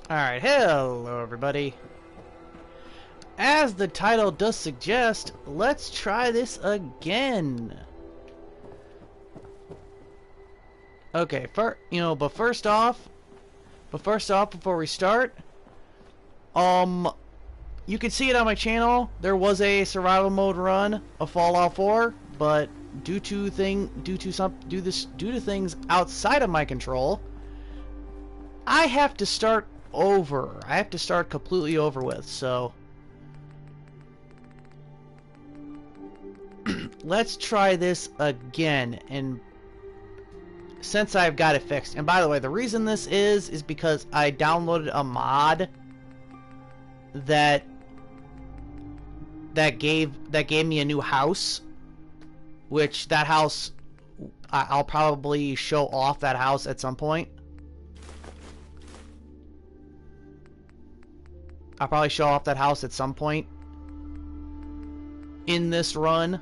Alright, hello everybody. As the title does suggest, let's try this again. Okay, but first off, before we start, you can see it on my channel. There was a survival mode run of Fallout 4, but due to things outside of my control, I have to start over. I have to start completely over with, so let's try this again, and since I've got it fixed. And by the way, the reason this is because I downloaded a mod that gave me a new house, which that house I'll probably show off that house at some point. I'll probably show off that house at some point in this run,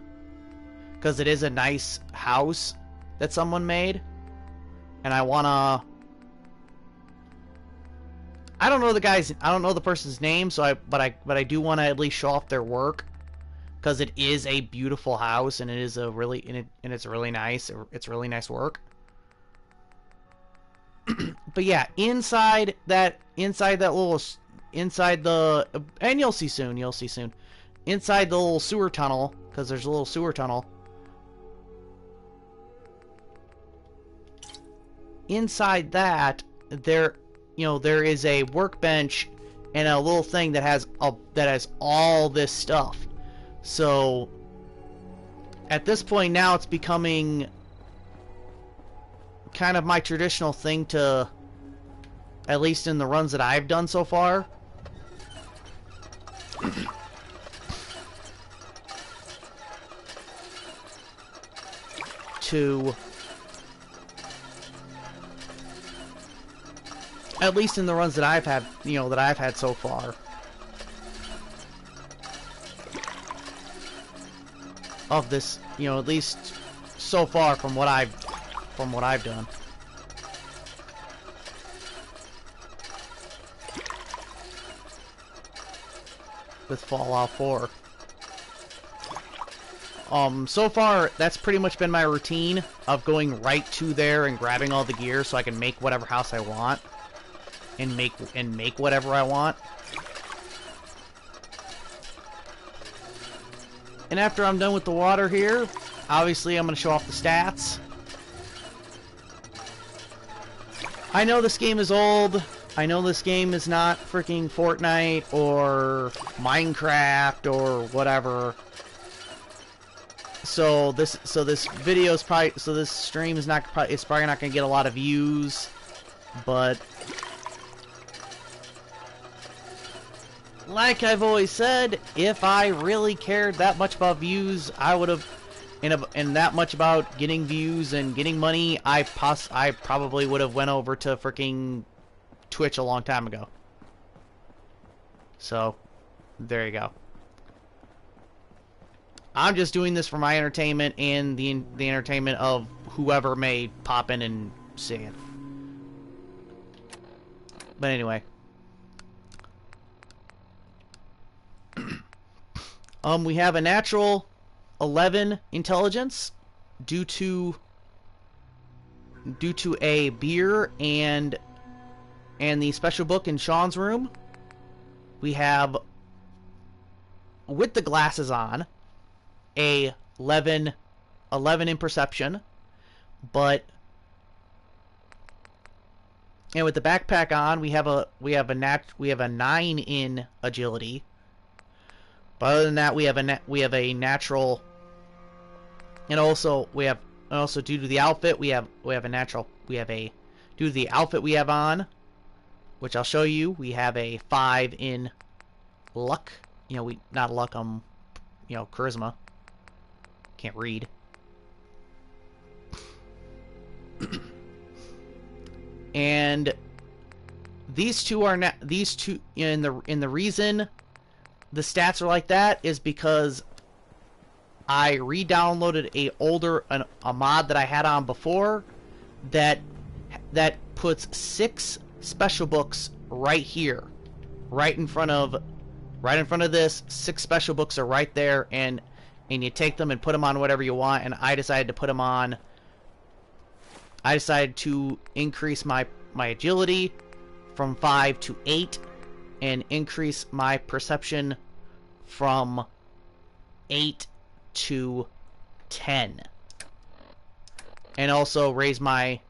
because it is a nice house that someone made, and I don't know the person's name, so but I do want to at least show off their work, because it is a beautiful house, and it's really nice. It's really nice work. But yeah, inside the and you'll see soon, inside the little sewer tunnel, because there's a little sewer tunnel. Inside that, there is a workbench and a little thing that has all this stuff. So at this point now, it's becoming kind of my traditional thing to, at least in the runs that I've done so far, to, at least in the runs that I've had so far, of this, at least so far from what I've done. With Fallout 4. So far, that's pretty much been my routine of going right to there and grabbing all the gear so I can make whatever house I want. And make whatever I want. And after I'm done with the water here, obviously I'm going to show off the stats. I know this game is old. I know this game is not freaking Fortnite or Minecraft or whatever. So this video is probably, this stream is it's probably not going to get a lot of views, but like I've always said, if I really cared that much about views, I would have, and that much about getting views and getting money, I probably would have went over to freaking Twitch a long time ago. So there you go. I'm just doing this for my entertainment and the entertainment of whoever may pop in and see it. But anyway, we have a natural 11 intelligence due to a beer and the special book in Sean's room. We have, with the glasses on, a 11 in perception, and with the backpack on, we have a 9 in agility. But other than that, we have a natural, and also due to the outfit we have a natural, due to the outfit we have on, which I'll show you, we have a 5 in luck. Not luck, charisma. Can't read. And these two are in the reason the stats are like that is because I re-downloaded a mod that I had on before that puts 6 special books right here, right in front of this. 6 special books are right there, and you take them and put them on whatever you want. And I decided to put them on. I decided to increase my agility from 5 to 8, and increase my perception from 8 to 10, and also raise my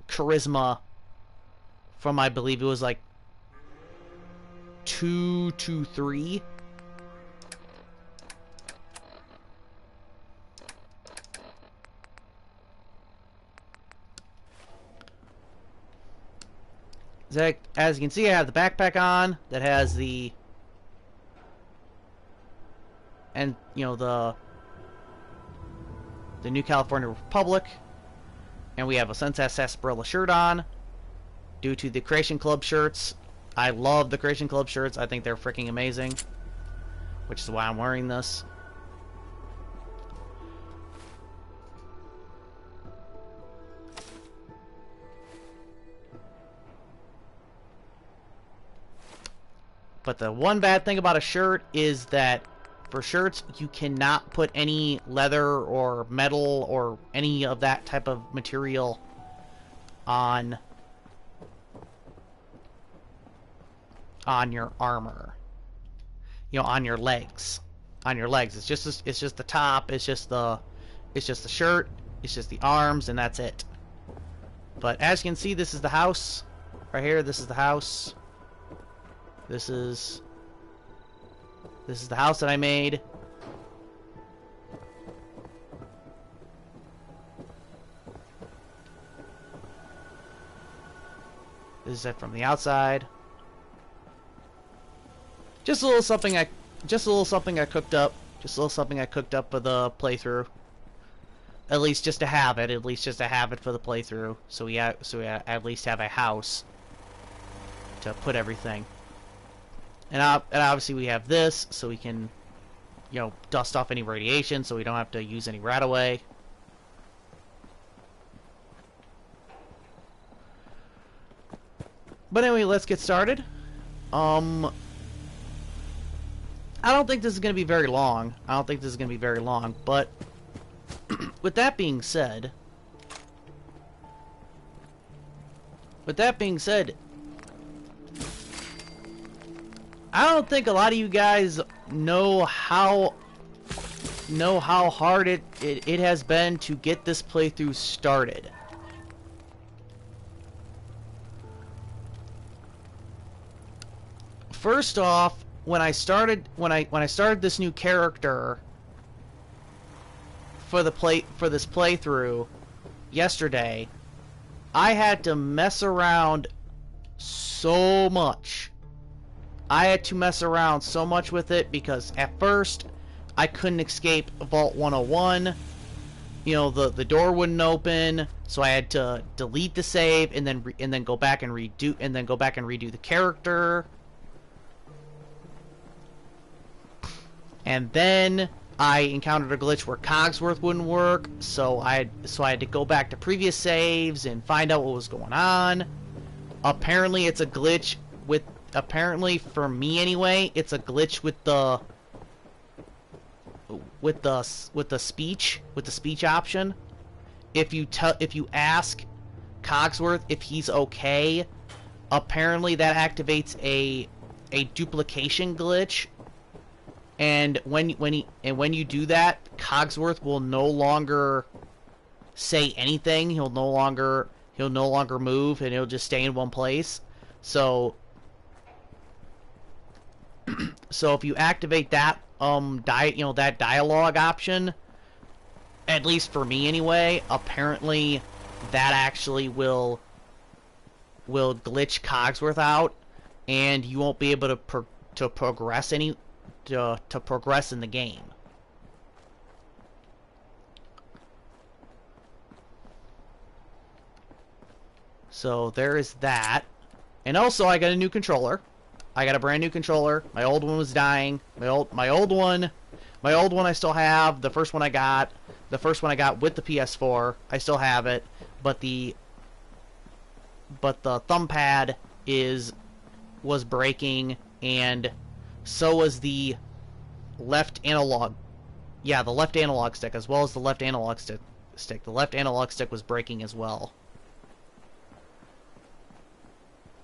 charisma from, I believe it was like 2 to 3. As you can see, I have the backpack on that has the, and you know, the New California Republic, and we have a Sunset Sarsaparilla shirt on due to the Creation Club shirts. I love the Creation Club shirts. I think they're freaking amazing, which is why I'm wearing this. But the one bad thing about a shirt is that for shirts, you cannot put any leather or metal or any of that type of material on your armor. You know, on your legs. On your legs. It's just the top, it's just the shirt, it's just the arms, and that's it. But as you can see, this is the house. Right here, this is the house. This is the house that I made. This is it from the outside. Just a little something I cooked up. Just a little something I cooked up for the playthrough. At least just to have it. At least just to have it for the playthrough. So we at least have a house to put everything. And obviously we have this, so we can, you know, dust off any radiation, so we don't have to use any RadAway. But anyway, let's get started. I don't think this is going to be very long. But with that being said, I don't think a lot of you guys know how hard it has been to get this playthrough started. First off, when I started this new character for this playthrough yesterday, I had to mess around so much. I had to mess around so much with it because at first I couldn't escape Vault 101. You know, the door wouldn't open, so I had to delete the save and then go back and redo the character. And then I encountered a glitch where Cogsworth wouldn't work, so I had to go back to previous saves and find out what was going on. Apparently it's a glitch with Apparently, for me anyway, it's a glitch with the speech option. If you ask Cogsworth if he's okay, apparently that activates a duplication glitch, and when you do that, Cogsworth will no longer say anything. He'll no longer move, and he'll just stay in one place. So if you activate that that dialogue option, at least for me anyway, apparently that actually will glitch Cogsworth out, and you won't be able to progress to progress in the game. So there is that. And also I got a new controller. I got a brand new controller. My old one was dying. My old one I still have. The first one I got with the PS4, I still have it. But the thumb pad was breaking, and so was the left analog. Yeah, the left analog stick, as well as the left analog stick. The left analog stick was breaking as well.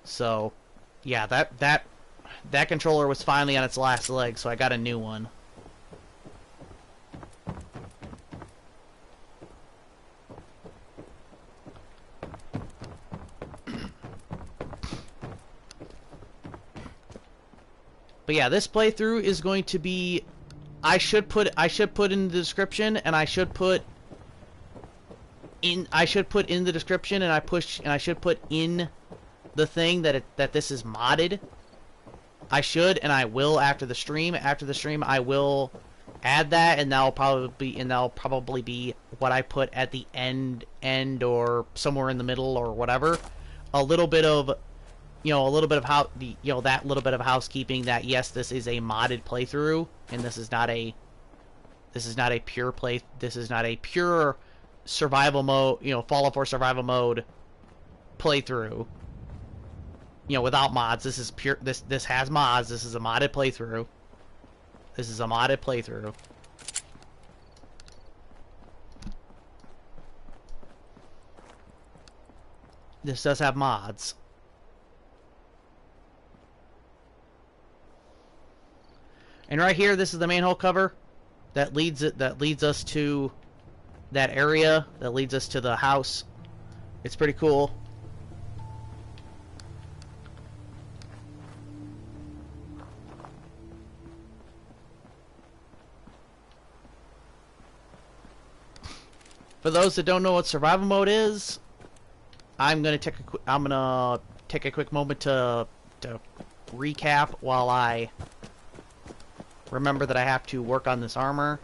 So, yeah, that controller was finally on its last leg, so I got a new one. But yeah, this playthrough is going to be, I should put in the description, and I should put in the description, and I should put in the thing that this is modded. I should, and I will after the stream. After the stream, I will add that, and that'll probably be what I put at the end or somewhere in the middle or whatever. A little bit of, that little bit of housekeeping. That yes, this is a modded playthrough, and this is not a pure play. This is not a pure survival mode. Fallout 4 survival mode playthrough. Without mods. This is pure. This has mods. This is a modded playthrough. This is a modded playthrough. This does have mods. And right here, this is the manhole cover that leads us to that area, that leads us to the house. It's pretty cool. For those that don't know what survival mode is, I'm gonna take a quick moment to recap while I remember that I have to work on this armor.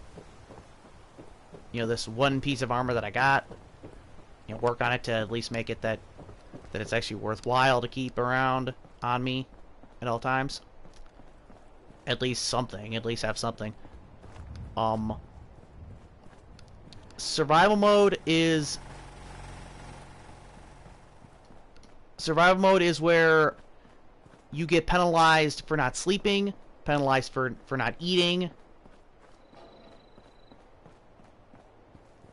This one piece of armor that I got. Work on it to at least make it that it's actually worthwhile to keep around on me at all times. At least something. At least have something. Survival mode is where you get penalized for not sleeping, penalized for not eating.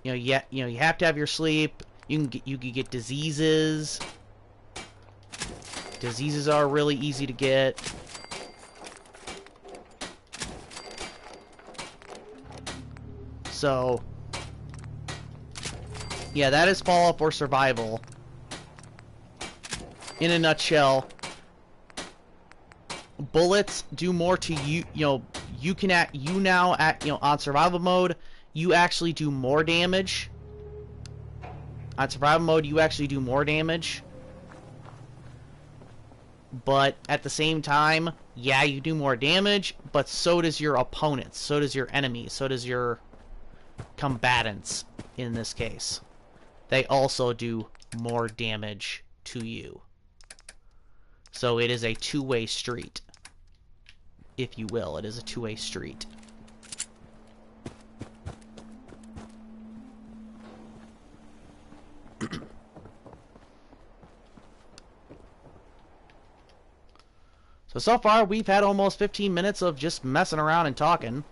You have to have your sleep. You can get diseases. Diseases are really easy to get. So, yeah, that is Fallout 4 survival. In a nutshell, bullets do more to you. On survival mode, you actually do more damage. On survival mode, you actually do more damage. But at the same time, yeah, you do more damage, but so does your opponents, so does your enemies, so does your combatants in this case. They also do more damage to you. So it is a two-way street, if you will. It is a two-way street. So far, we've had almost 15 minutes of just messing around and talking.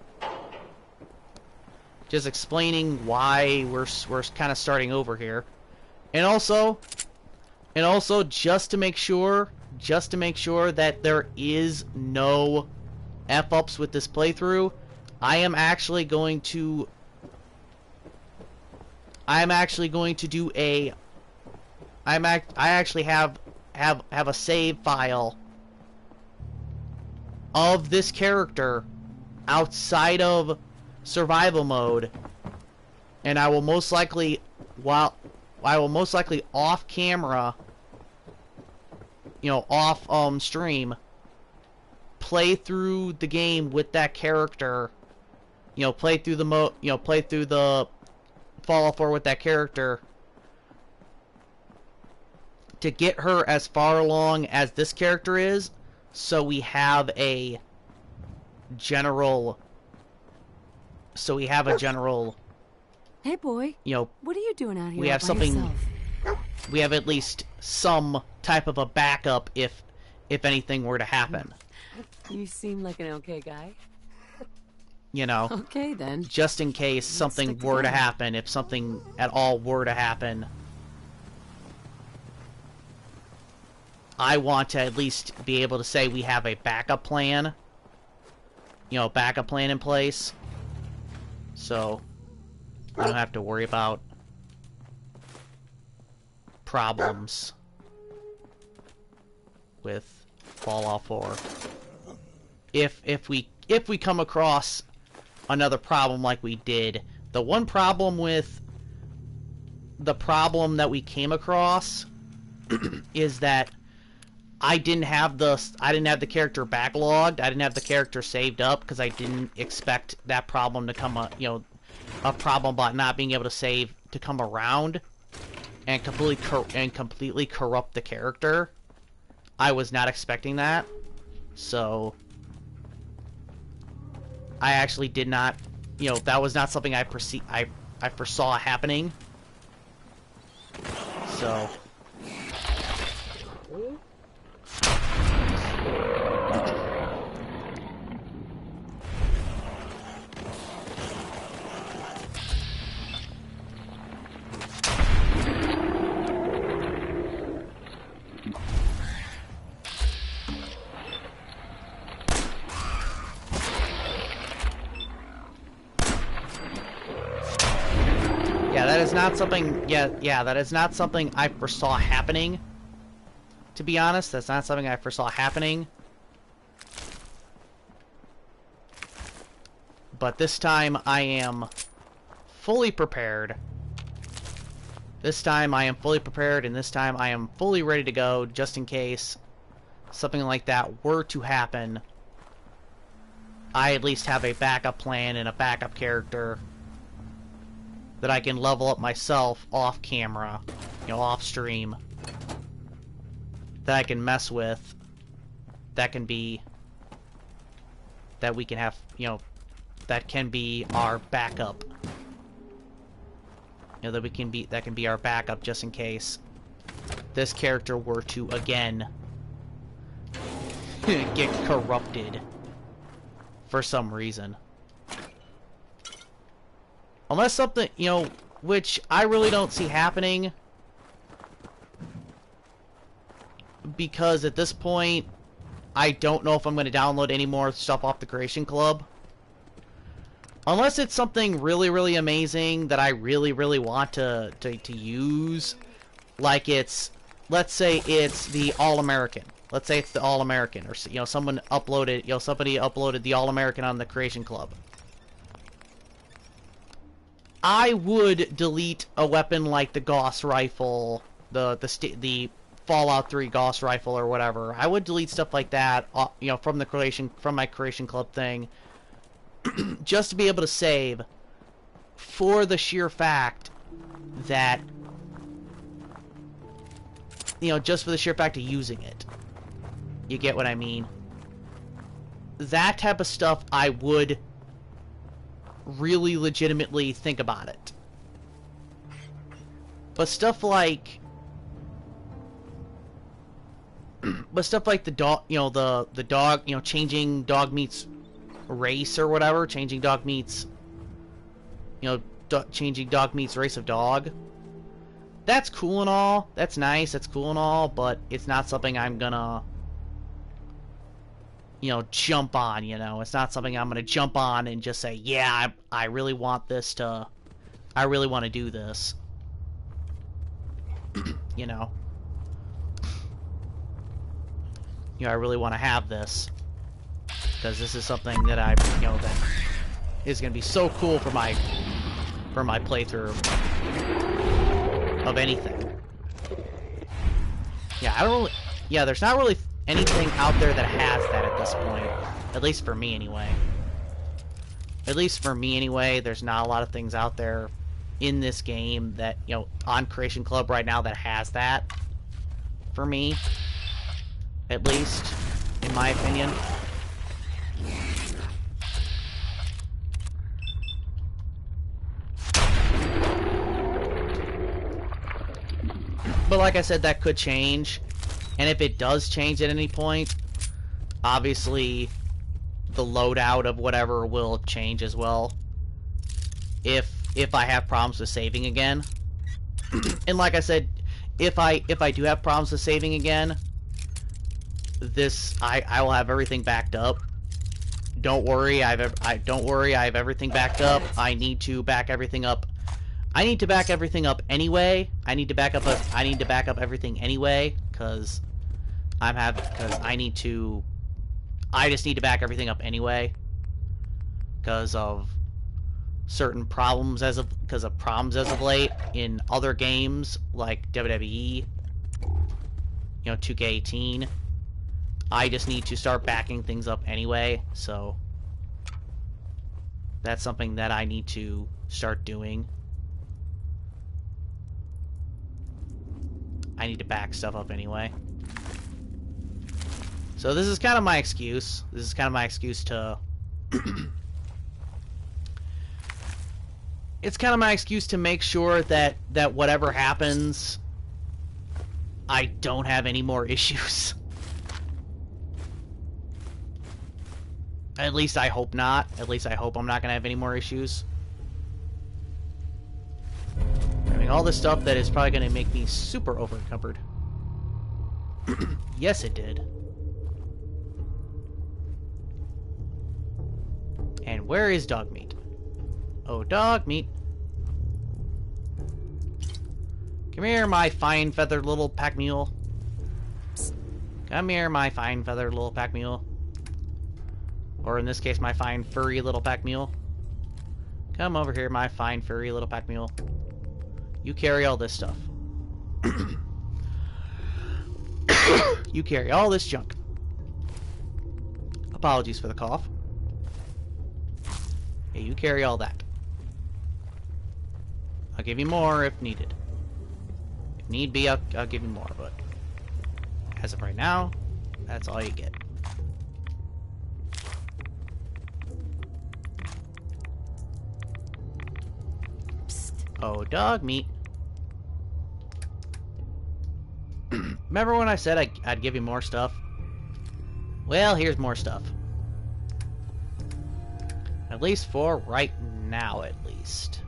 Just explaining why we're kind of starting over here. And also just to make sure that there is no F-ups with this playthrough, I actually have a save file of this character outside of survival mode, and I will most likely off camera, off stream, play through the game with that character, play through the Fallout 4 with that character to get her as far along as this character is, so we have a general Hey boy. You know, what are you doing out here? we have by something. yourself? we have at least some type of a backup if anything were to happen. You seem like an okay guy. You know, Okay then. just in case something were to happen, if something at all were to happen, I want to at least be able to say we have a backup plan. You know, backup plan in place. So, we don't have to worry about problems with Fallout 4. If we come across another problem like we did, the one problem with the problem that we came across is that I didn't have the character backlogged. I didn't have the character saved up because I didn't expect that problem to come up, you know, a problem about not being able to save to come around and completely corrupt the character. I was not expecting that. So I actually did not, you know, that was not something I foresaw happening. So that is not something, that is not something I foresaw happening. To be honest, that's not something I foresaw happening. But this time I am fully prepared. This time I am fully prepared, and this time I am fully ready to go just in case something like that were to happen. I at least have a backup plan and a backup character that I can level up myself off camera, you know, off stream, that I can mess with, that we can have, you know, that can be our backup. You know, that can be our backup just in case this character were to again get corrupted for some reason. Unless something, you know, which I really don't see happening. Because at this point, I don't know if I'm going to download any more stuff off the Creation Club. Unless it's something really, really amazing that I really, really want to use. Like it's, let's say it's the All-American. Let's say it's the All-American. Or, you know, somebody uploaded the All-American on the Creation Club. I would delete a weapon like the Gauss rifle, the Fallout 3 Gauss rifle or whatever. I would delete stuff like that, you know, from my Creation Club thing, just to be able to save, for the sheer fact that, you know, just for the sheer fact of using it. You get what I mean? That type of stuff I would really legitimately think about it. But stuff like the dog, you know, the dog, you know, changing dog meat's race or whatever, changing dog meat's race of dog. That's cool and all. That's nice. That's cool and all, but it's not something I'm gonna, you know, jump on, you know. It's not something I'm gonna jump on and just say, yeah, I really want this to, I really want to do this. You know. You know, I really want to have this. Because this is something that you know, that is gonna be so cool for my playthrough of anything. Yeah, I don't really, yeah, there's not really anything out there that has that at this point. At least for me, anyway. At least for me, anyway, there's not a lot of things out there in this game that, you know, on Creation Club right now that has that. For me. At least, in my opinion. But like I said, that could change. And if it does change at any point, obviously the loadout of whatever will change as well. If I have problems with saving again. And like I said, if I do have problems with saving again, I will have everything backed up. Don't worry, I have everything backed up. I need to back everything up. I need to back everything up anyway. I need to back up everything anyway, because I just need to back everything up anyway because of certain problems because of problems as of late in other games like WWE, 2K18. I just need to start backing things up anyway, so that's something that I need to start doing. I need to back stuff up anyway. So this is kind of my excuse. This is kind of my excuse to... It's kind of my excuse to make sure that whatever happens, I don't have any more issues. At least I hope not. At least I hope I'm not going to have any more issues. Having all this stuff that is probably going to make me super over-encumbered. Yes, it did. And where is dog meat? Oh, dog meat. Come here, my fine feathered little pack mule. Come here, my fine feathered little pack mule. Or in this case, my fine furry little pack mule. Come over here, my fine furry little pack mule. You carry all this stuff. You carry all this junk. Apologies for the cough. Yeah, you carry all that. I'll give you more if needed. If need be, I'll give you more, but as of right now, that's all you get. Psst. Oh, dog meat. Remember when I said I'd give you more stuff? Well, here's more stuff. At least for right now, at least.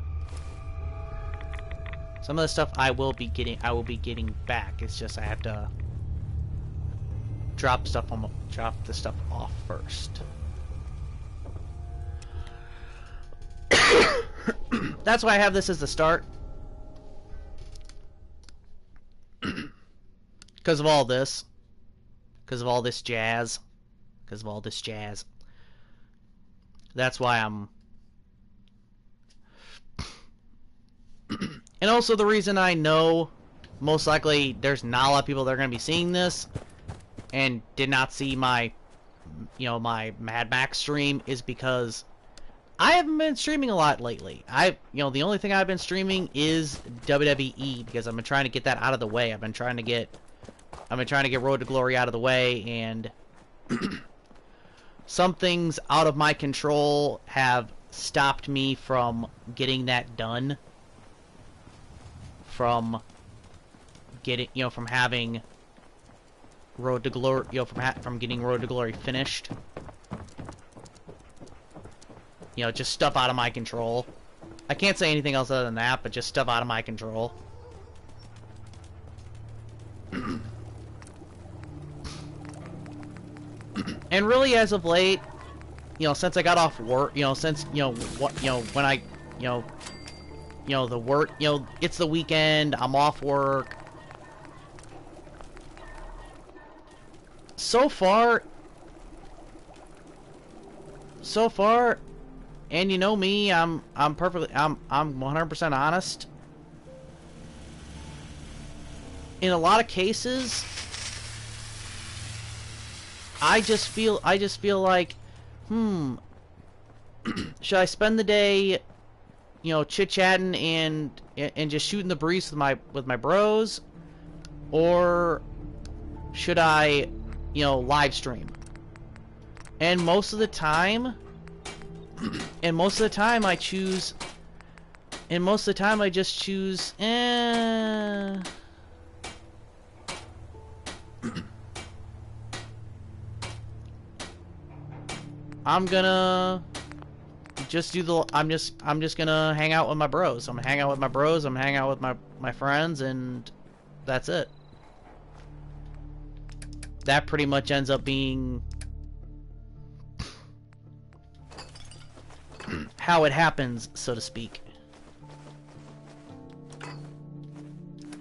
Some of the stuff I will be getting back. It's just I have to drop the stuff off first. That's why I have this as the start. Because of all this. Because of all this jazz. Because of all this jazz. That's why I'm... And also the reason I know most likely there's not a lot of people that are going to be seeing this and did not see my, my Mad Max stream is because I haven't been streaming a lot lately. The only thing I've been streaming is WWE because I've been trying to get that out of the way. I've been trying to get Road to Glory out of the way, and some things out of my control have stopped me from getting that done. From getting, from having Road to Glory, from getting Road to Glory finished. Just stuff out of my control. I can't say anything else other than that, but just stuff out of my control. And really, as of late, since I got off work, since, when I, the work, it's the weekend, I'm off work. So far, and you know me, I'm 100% honest. In a lot of cases, I just feel like, should I spend the day, chit-chatting and just shooting the breeze with my bros, or should I, live stream? And most of the time, I choose, and most of the time I just choose, I'm gonna just do the. I'm just gonna hang out with my bros. I'm gonna hang out with my bros. I'm gonna hang out with my friends, and that's it. That pretty much ends up being how it happens, so to speak.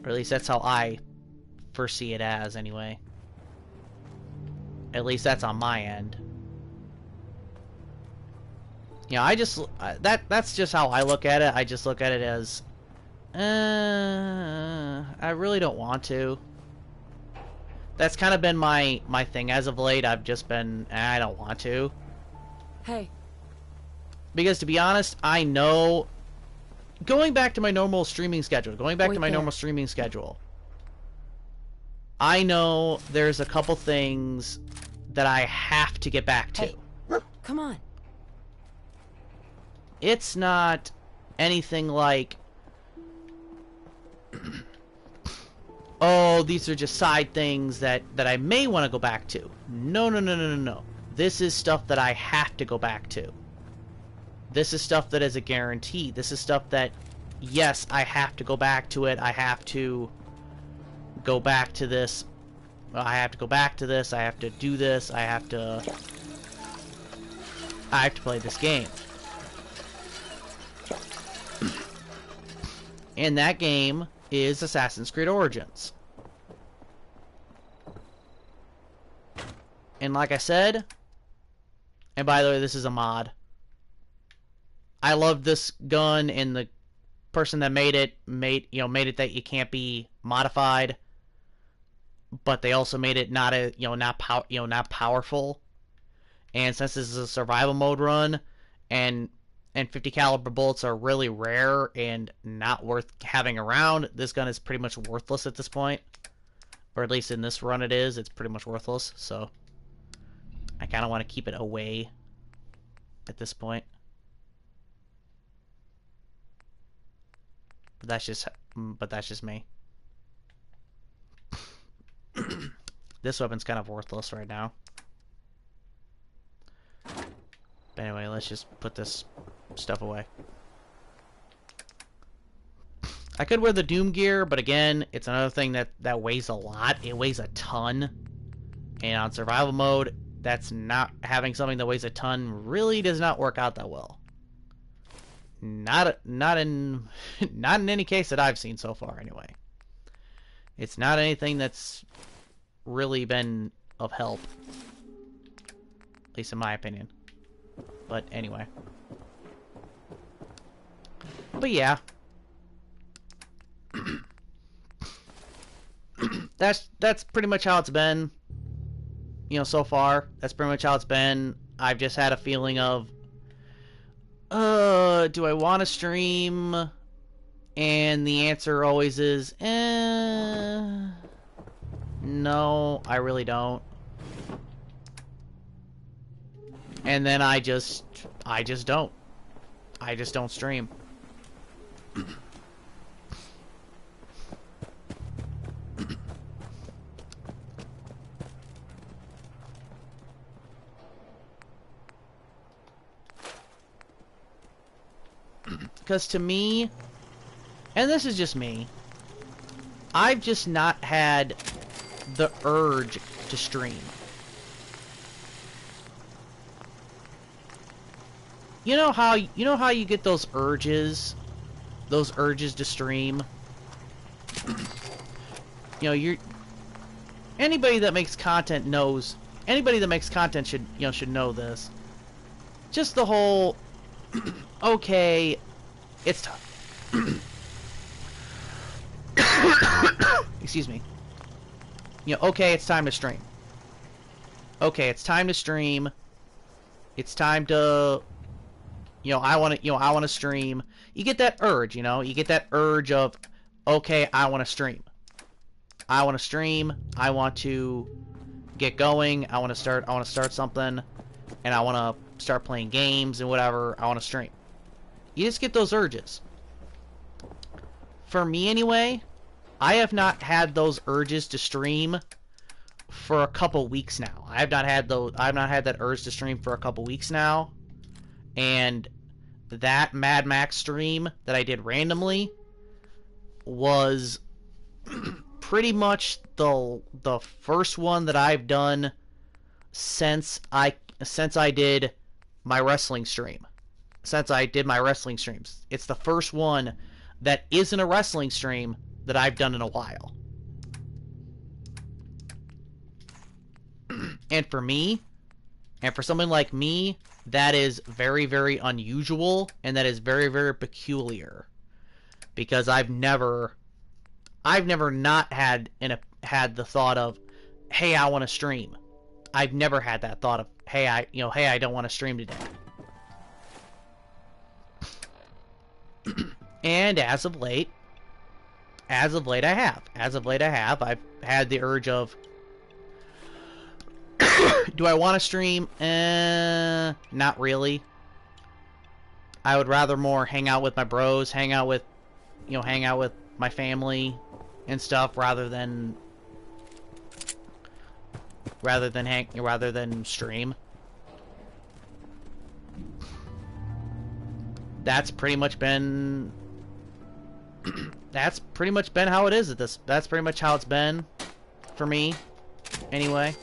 Or at least that's how I foresee it as, anyway. At least that's on my end. You know, I just... That's just how I look at it. I just look at it as... I really don't want to. That's kind of been my thing as of late. I've just been... I don't want to. Hey. Because, to be honest, I know... Going back to my normal streaming schedule. I know there's a couple things that I have to get back to. Hey. Come on. It's not anything like... oh, these are just side things that I may want to go back to. No. This is stuff that I have to go back to. This is stuff that is a guarantee. This is stuff that, yes, I have to go back to it. I have to go back to this. I have to go back to this. I have to do this. I have to play this game. And that game is Assassin's Creed Origins. And like I said, and by the way, this is a mod. I love this gun, and the person that made it made it that it can't be modified, but they also made it not not powerful. And since this is a survival mode run, and 50 caliber bullets are really rare and not worth having around, this gun is pretty much worthless at this point. Or at least in this run it is. It's pretty much worthless, so I kind of want to keep it away at this point. But that's just me. This weapon's kind of worthless right now. But anyway, let's just put this stuff away. I could wear the Doom gear, but again, it's another thing that weighs a lot. It weighs a ton. And on survival mode, that's not having something that weighs a ton really does not work out that well. Not in any case that I've seen so far, anyway. It's not anything that's really been of help, at least in my opinion. But anyway, but yeah, that's pretty much how it's been. So far, that's pretty much how it's been. I've just had a feeling of, do I want to stream? And the answer always is, no, I really don't. And then I just don't. I just don't stream. Because to me, and this is just me, I've just not had the urge to stream. You know how you get those urges to stream? Anybody that makes content knows. Anybody that makes content should know this. Just the whole okay, it's time. Excuse me. Okay, it's time to stream. Okay, it's time to stream. It's time to I want to stream. You get that urge, you get that urge of, okay, I want to stream. I want to stream. I want to get going. I want to start something, and I want to start playing games and whatever. I want to stream. You just get those urges. For me, anyway, I have not had those urges to stream for a couple weeks now. I've not had that urge to stream for a couple weeks now, and that Mad Max stream that I did randomly was pretty much the first one that I've done since I did my wrestling stream. Since I did my wrestling streams, it's the first one that isn't a wrestling stream that I've done in a while. And for me, and for someone like me, that is very, very unusual, and that is very, very peculiar. Because I've never not had the thought of, hey, I want to stream. I've never had that thought of, hey, I don't want to stream today. And as of late I have. I've had the urge of, do I want to stream? Not really. I would rather more hang out with my bros, hang out with my family and stuff, rather than stream. That's pretty much been how it is at this. That's pretty much how it's been for me, anyway.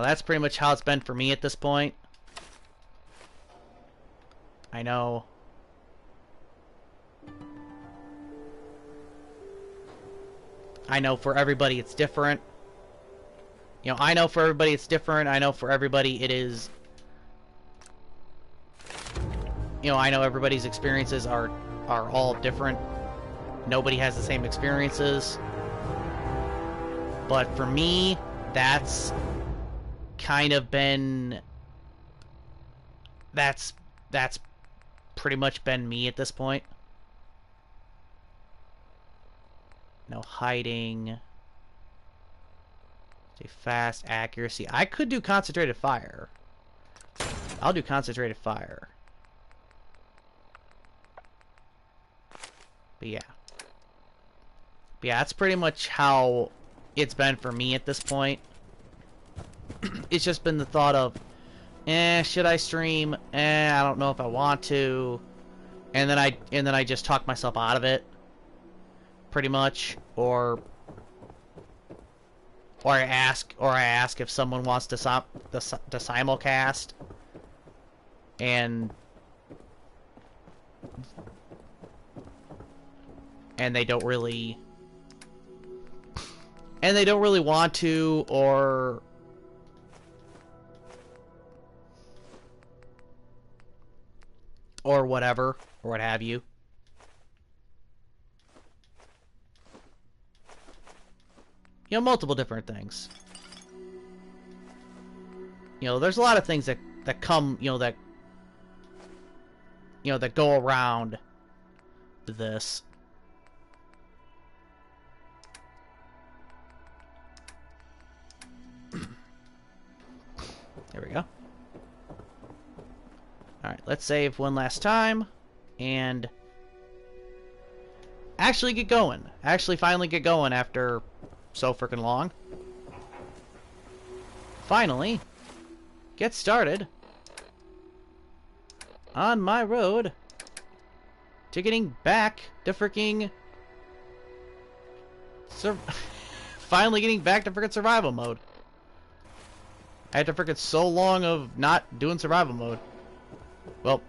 That's pretty much how it's been for me at this point. I know. I know for everybody it's different. I know for everybody it's different. I know for everybody it is... I know everybody's experiences are all different. Nobody has the same experiences. But for me, that's kind of been... That's pretty much been me at this point. No hiding. Stay fast, accuracy. I could do concentrated fire. I'll do concentrated fire. But yeah. That's pretty much how it's been for me at this point. It's just been the thought of, should I stream? I don't know if I want to. And then I just talk myself out of it. Pretty much, or I ask if someone wants to simulcast, and they don't really want to, or whatever, or what have you. Multiple different things. There's a lot of things that come, that go around this. There we go. Alright, let's save one last time, and actually get going. Actually finally get going after so freaking long. Finally get started on my road to getting back to freaking finally getting back to freaking survival mode. I had to freaking so long of not doing survival mode. Well,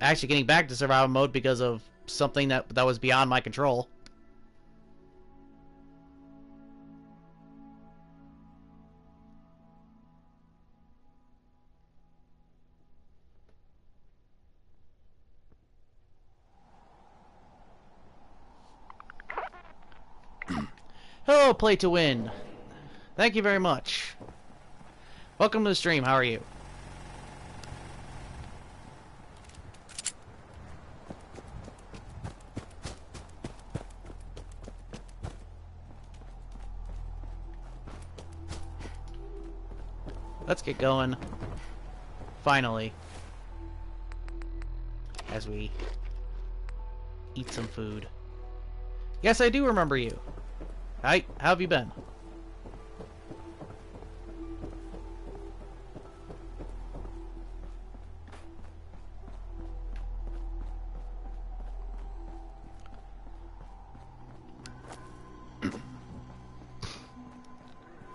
actually getting back to survival mode because of something that was beyond my control. Hello, Play to Win. Thank you very much. Welcome to the stream. How are you? let's get going. Finally. As we eat some food. Yes, I do remember you. Hi, how have you been?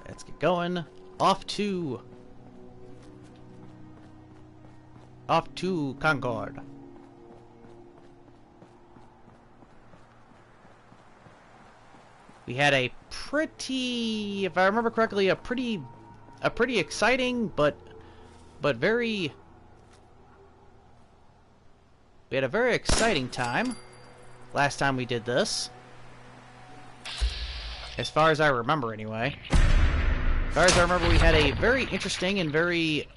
Let's get going. Off to Concord. We had a pretty, if I remember correctly, a pretty exciting but very, we had a very exciting time last time we did this. As far as I remember, anyway. As far as I remember, we had a very interesting and very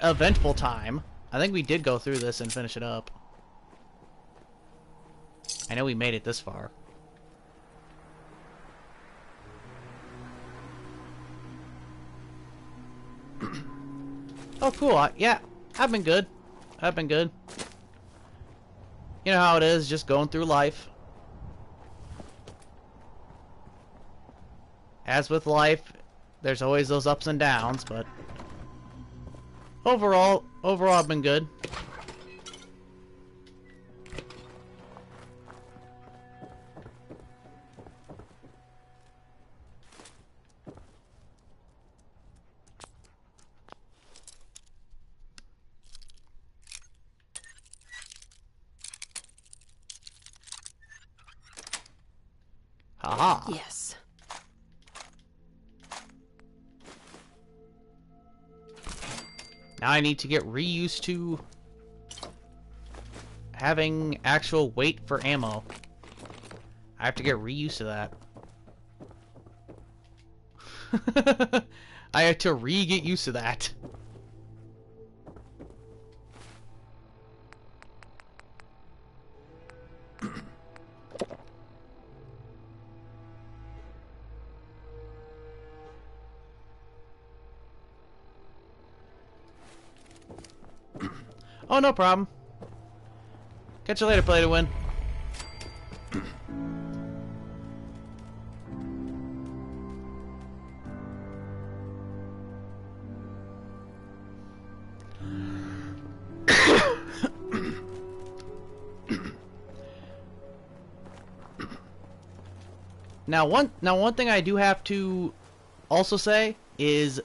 eventful time. I think we did go through this and finish it up. I know we made it this far. Oh, cool. Yeah, I've been good. I've been good. You know how it is, just going through life. As with life, there's always those ups and downs, but overall I've been good. Haha. Yes. Now I need to get reused to having actual weight for ammo. I have to get reused to that. I have to get used to that. Oh, no problem. Catch you later, play to win. Now one thing I do have to also say is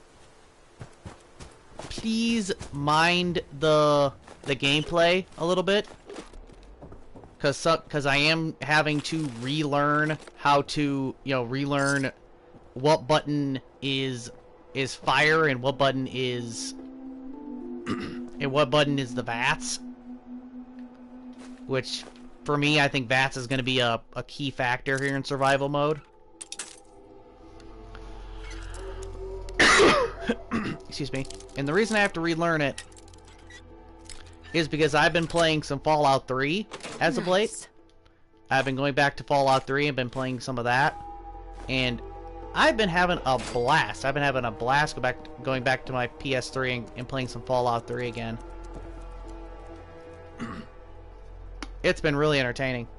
please mind the gameplay a little bit, cause I am having to relearn how to, you know, relearn what button is fire and what button is and what button is the VATS, which for me I think VATS is going to be a key factor here in survival mode. Excuse me. And the reason I have to relearn it is because I've been playing some Fallout 3 as of late. I've been going back to Fallout 3 and been playing some of that. And I've been having a blast. I've been having a blast going back to my PS3 and playing some Fallout 3 again. It's been really entertaining.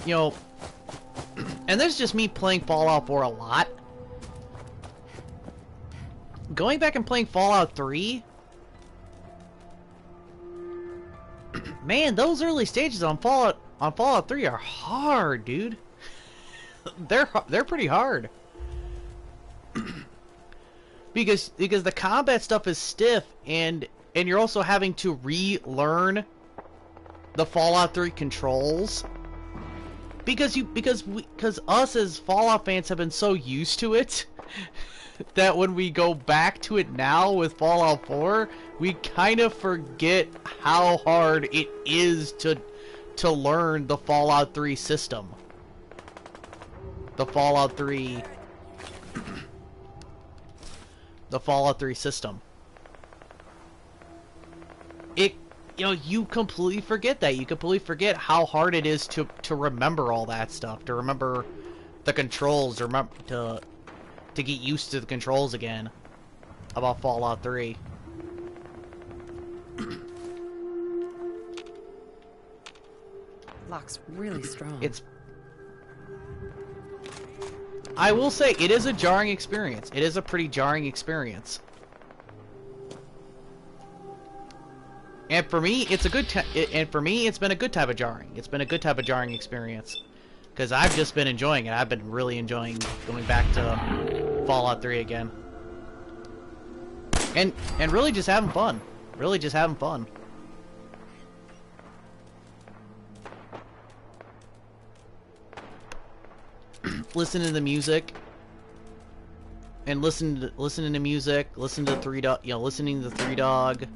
You know, and this is just me playing Fallout 4 a lot. Going back and playing Fallout 3, man, those early stages on Fallout 3 are hard, dude. They're pretty hard. because the combat stuff is stiff, and you're also having to relearn the Fallout 3 controls. Because us as Fallout fans have been so used to it that when we go back to it now with Fallout 4, we kind of forget how hard it is to learn the Fallout 3 system. The Fallout 3 system. you know, you completely forget that. You completely forget how hard it is to remember all that stuff, to remember the controls, to remember to get used to the controls again about Fallout 3. Lock's really strong. I will say, it is a jarring experience. It is a pretty jarring experience. And for me, it's a good and for me, it's been a good type of jarring. It's been a good type of jarring experience. Because I've just been enjoying it. I've been really enjoying going back to Fallout 3 again. And really just having fun. Really just having fun. Listening to the music. And listening to music. Listening to Three Dog, you know, listening to Three Dog.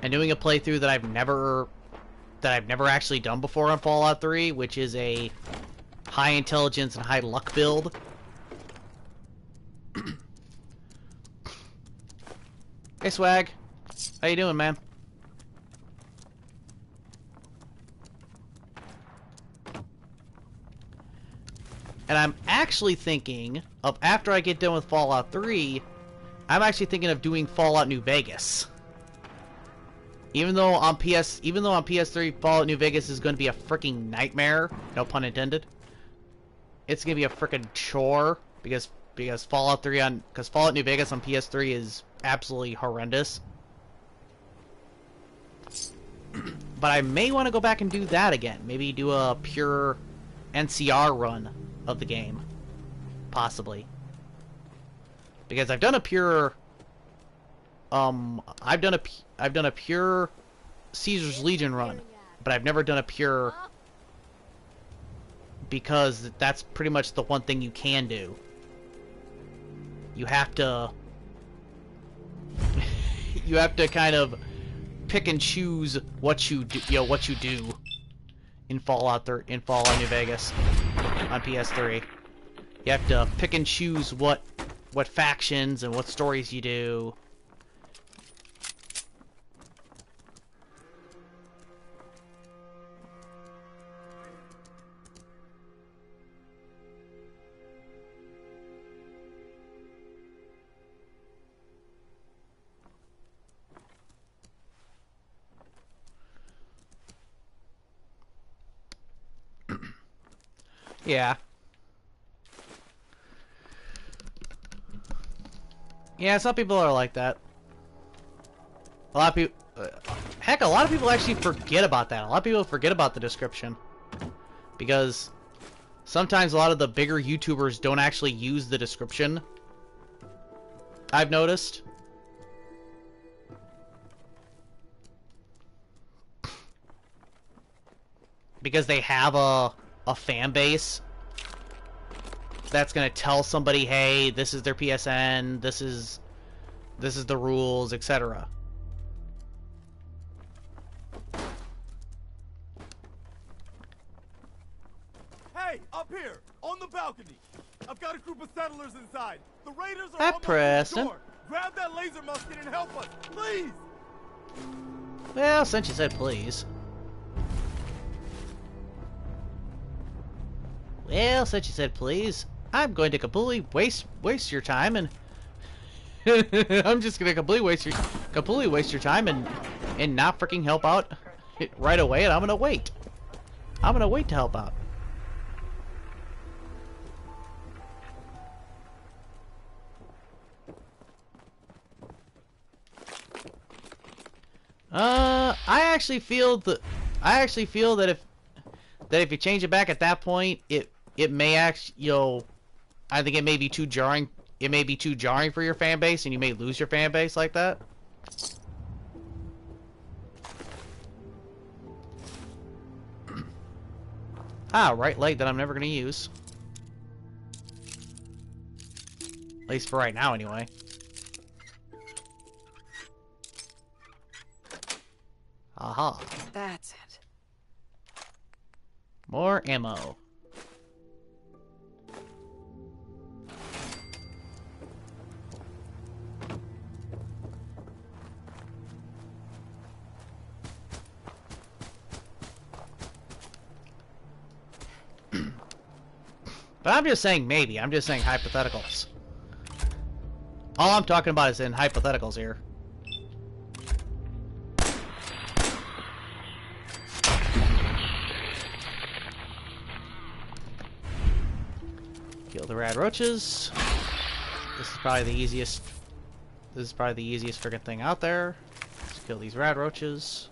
And doing a playthrough that I've never actually done before on Fallout 3, which is a high intelligence and high luck build. Hey Swag, how you doing, man? And I'm actually thinking of, after I get done with Fallout 3, I'm actually thinking of doing Fallout New Vegas. Even though on PS3, Fallout New Vegas is going to be a freaking nightmare, no pun intended. It's going to be a freaking chore because Fallout New Vegas on PS3 is absolutely horrendous. But I may want to go back and do that again. Maybe do a pure NCR run of the game, possibly. Because I've done a pure I've done a pure Caesar's Legion run, but I've never done a pure, because that's pretty much the one thing you can do. You have to kind of pick and choose what you do, in Fallout New Vegas on PS3. You have to pick and choose what factions and what stories you do. Yeah. Yeah, some people are like that. A lot of people... heck, a lot of people actually forget about that. A lot of people forget about the description. Because sometimes a lot of the bigger YouTubers don't actually use the description. I've noticed. Because they have a fan base that's gonna tell somebody, hey, this is their PSN, this is the rules, etc. Hey, up here, on the balcony. I've got a group of settlers inside. The raiders are Hi, on the Preston. door. Grab that laser musket and help us, please. Well, since you said please. Well, since you said please, I'm going to completely waste your time, and I'm just gonna completely waste your time and not freaking help out right away, and I'm gonna wait. I'm gonna wait to help out. I actually feel that if you change it back at that point, it may actually, you know, I think it may be too jarring. It may be too jarring for your fan base, and you may lose your fan base like that. Right leg that I'm never gonna use. At least for right now, anyway. Aha. That's it. More ammo. But I'm just saying maybe. I'm just saying hypotheticals. All I'm talking about is in hypotheticals here. Kill the rad roaches. This is probably the easiest. This is probably the easiest freaking thing out there. Let's kill these rad roaches.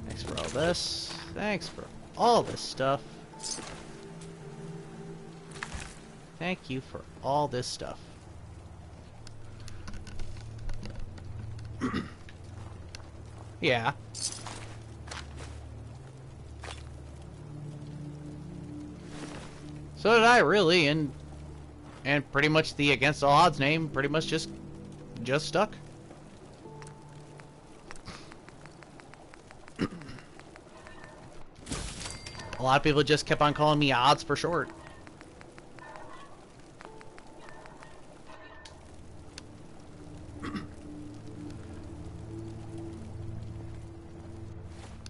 Thanks for all this. Thanks for all this stuff. Thank you for all this stuff. Yeah. So did I, really, and pretty much the Against All Odds name pretty much just stuck. A lot of people just kept on calling me Odds for short.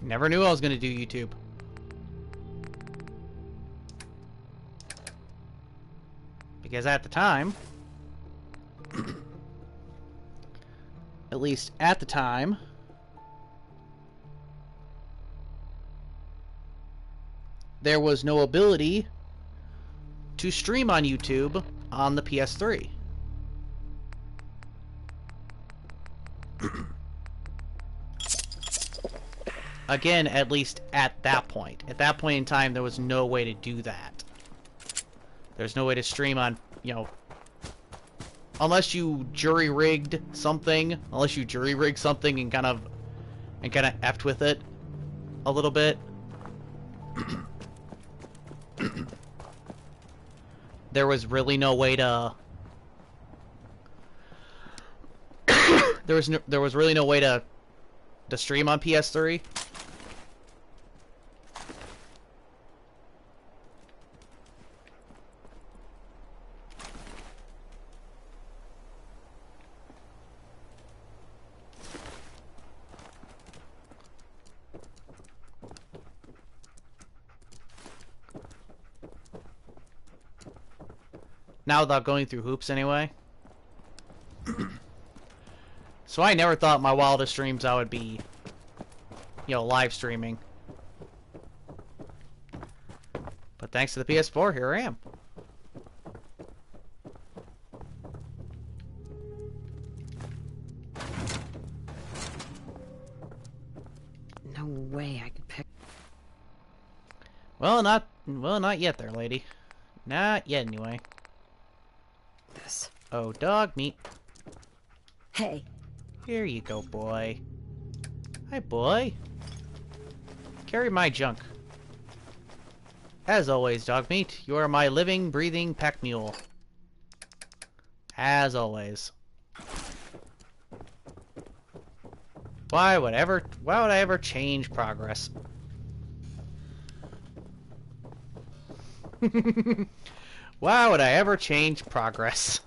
Never knew I was going to do YouTube. Because at the time, at least at the time, there was no ability to stream on YouTube on the PS3. Again, at least at that point. At that point in time, there was no way to do that. There's no way to stream on, you know, unless you jury-rigged something, and kind of effed with it a little bit. There was really no way to. there was really no way to stream on PS3. Now without going through hoops anyway. So I never thought my wildest dreams I would be, you know, live streaming. But thanks to the PS4, here I am. No way I could pick Well, not yet there, lady. Not yet, anyway. this. Oh, dog meat. Hey. Here you go, boy. Hi, boy. Carry my junk. As always, dog meat, you are my living, breathing pack mule. As always. Why would I ever change progress? Why would I ever change progress?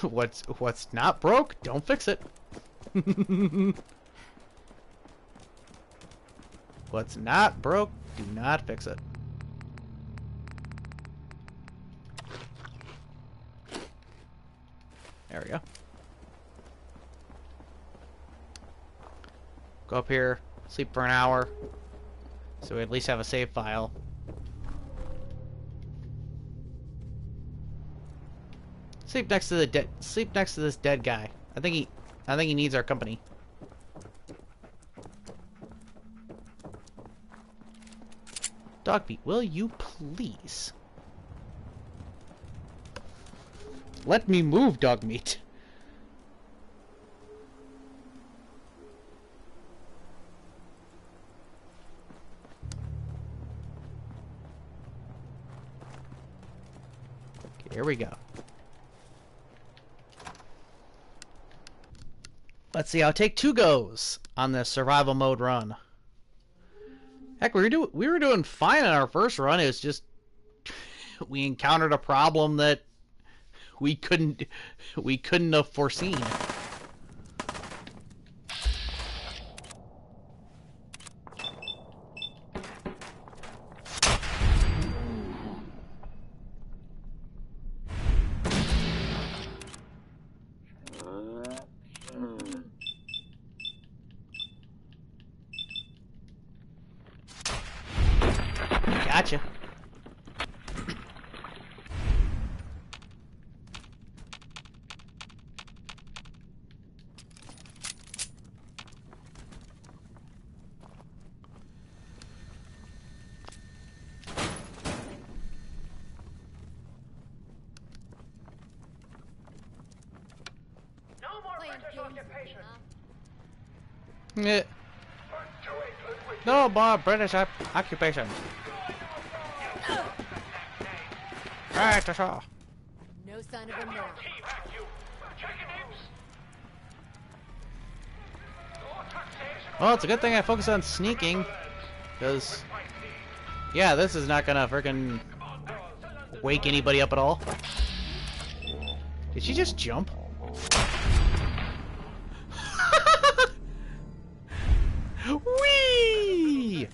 What's not broke, don't fix it. What's not broke, do not fix it. There we go. Go up here, sleep for an hour, so we at least have a save file. Sleep next to this dead guy. I think he needs our company. Dogbeat, will you please? Let me move, Dogmeat. Okay, here we go. Let's see, I'll take 2 goes on this survival mode run. Heck, we were doing fine on our first run. It was just we encountered a problem that we couldn't have foreseen. Gotcha. Yeah. No more British occupation. Right, that's all. No sign of him now. Well, it's a good thing I focus on sneaking, because, yeah, this is not gonna frickin' wake anybody up at all. Did she just jump? Whee!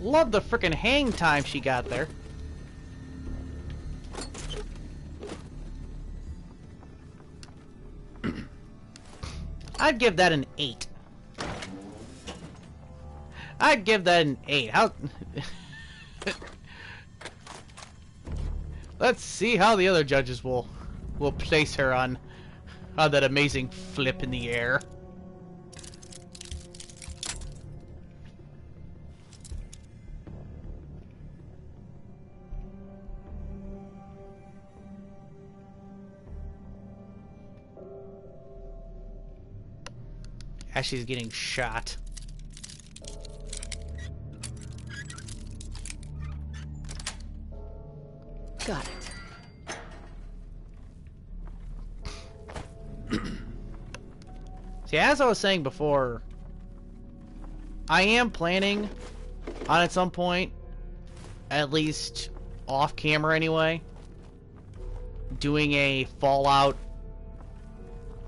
Love the frickin' hang time she got there. I'd give that an 8. I'd give that an 8. How? Let's see how the other judges will place her on that amazing flip in the air. As she's getting shot. Got it. See, as I was saying before, I am planning on at some point, at least off camera anyway, doing a Fallout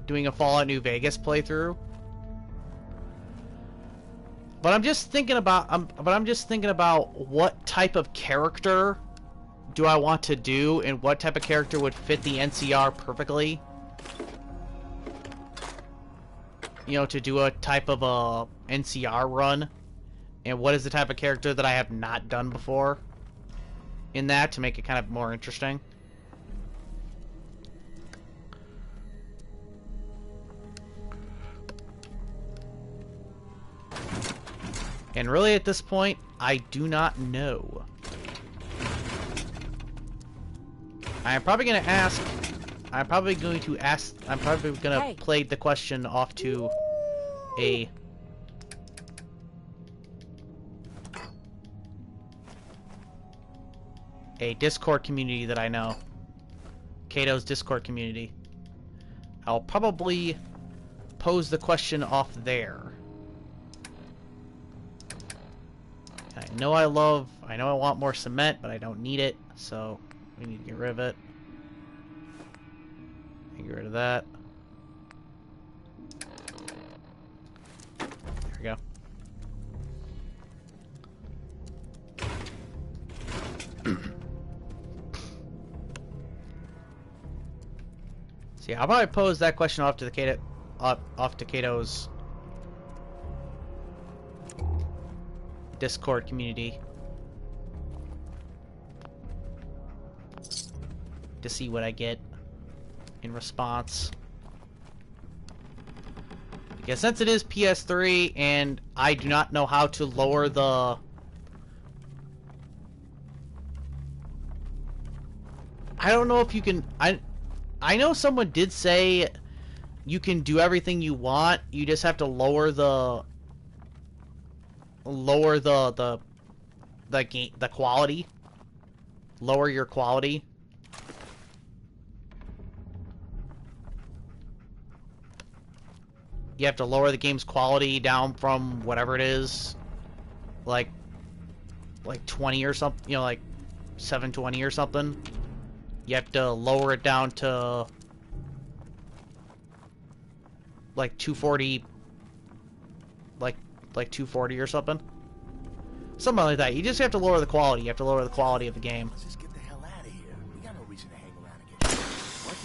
New Vegas playthrough. But I'm just thinking about what type of character do I want to do, and what type of character would fit the NCR perfectly. You know, to do a type of a NCR run, and what is the type of character that I have not done before in that, to make it kind of more interesting. And really, at this point, I do not know. I'm probably going to ask... I'm probably going to play the question off to a Discord community that I know. Kato's Discord community. I'll probably pose the question off there. I know I want more cement, but I don't need it, so we need to get rid of it. Get rid of that. There we go. See, I'll probably pose that question off to the off to Kato's Discord community to see what I get in response. Because since it is PS3 and I do not know how to lower the... I don't know if you can... I know someone did say you can do everything you want, you just have to lower the quality. Lower your quality. You have to lower the game's quality down from whatever it is, like 20 or something, you know, like 720 or something. You have to lower it down to like 240, like 240 or something. Something like that. You just have to lower the quality. You have to lower the quality of the game. Let's just get the hell out of here. We got no reason to hang around again. What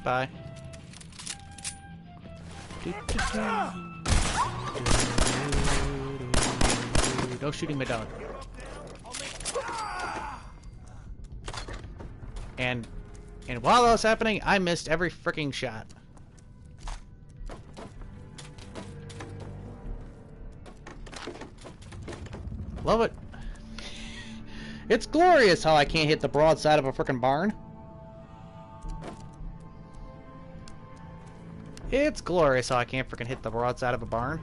Goodbye. No shooting my dog. And while that was happening, I missed every freaking shot. Love it. It's glorious how I can't hit the broadside of a freaking barn. It's glorious how I can't freaking hit the broadside of a barn.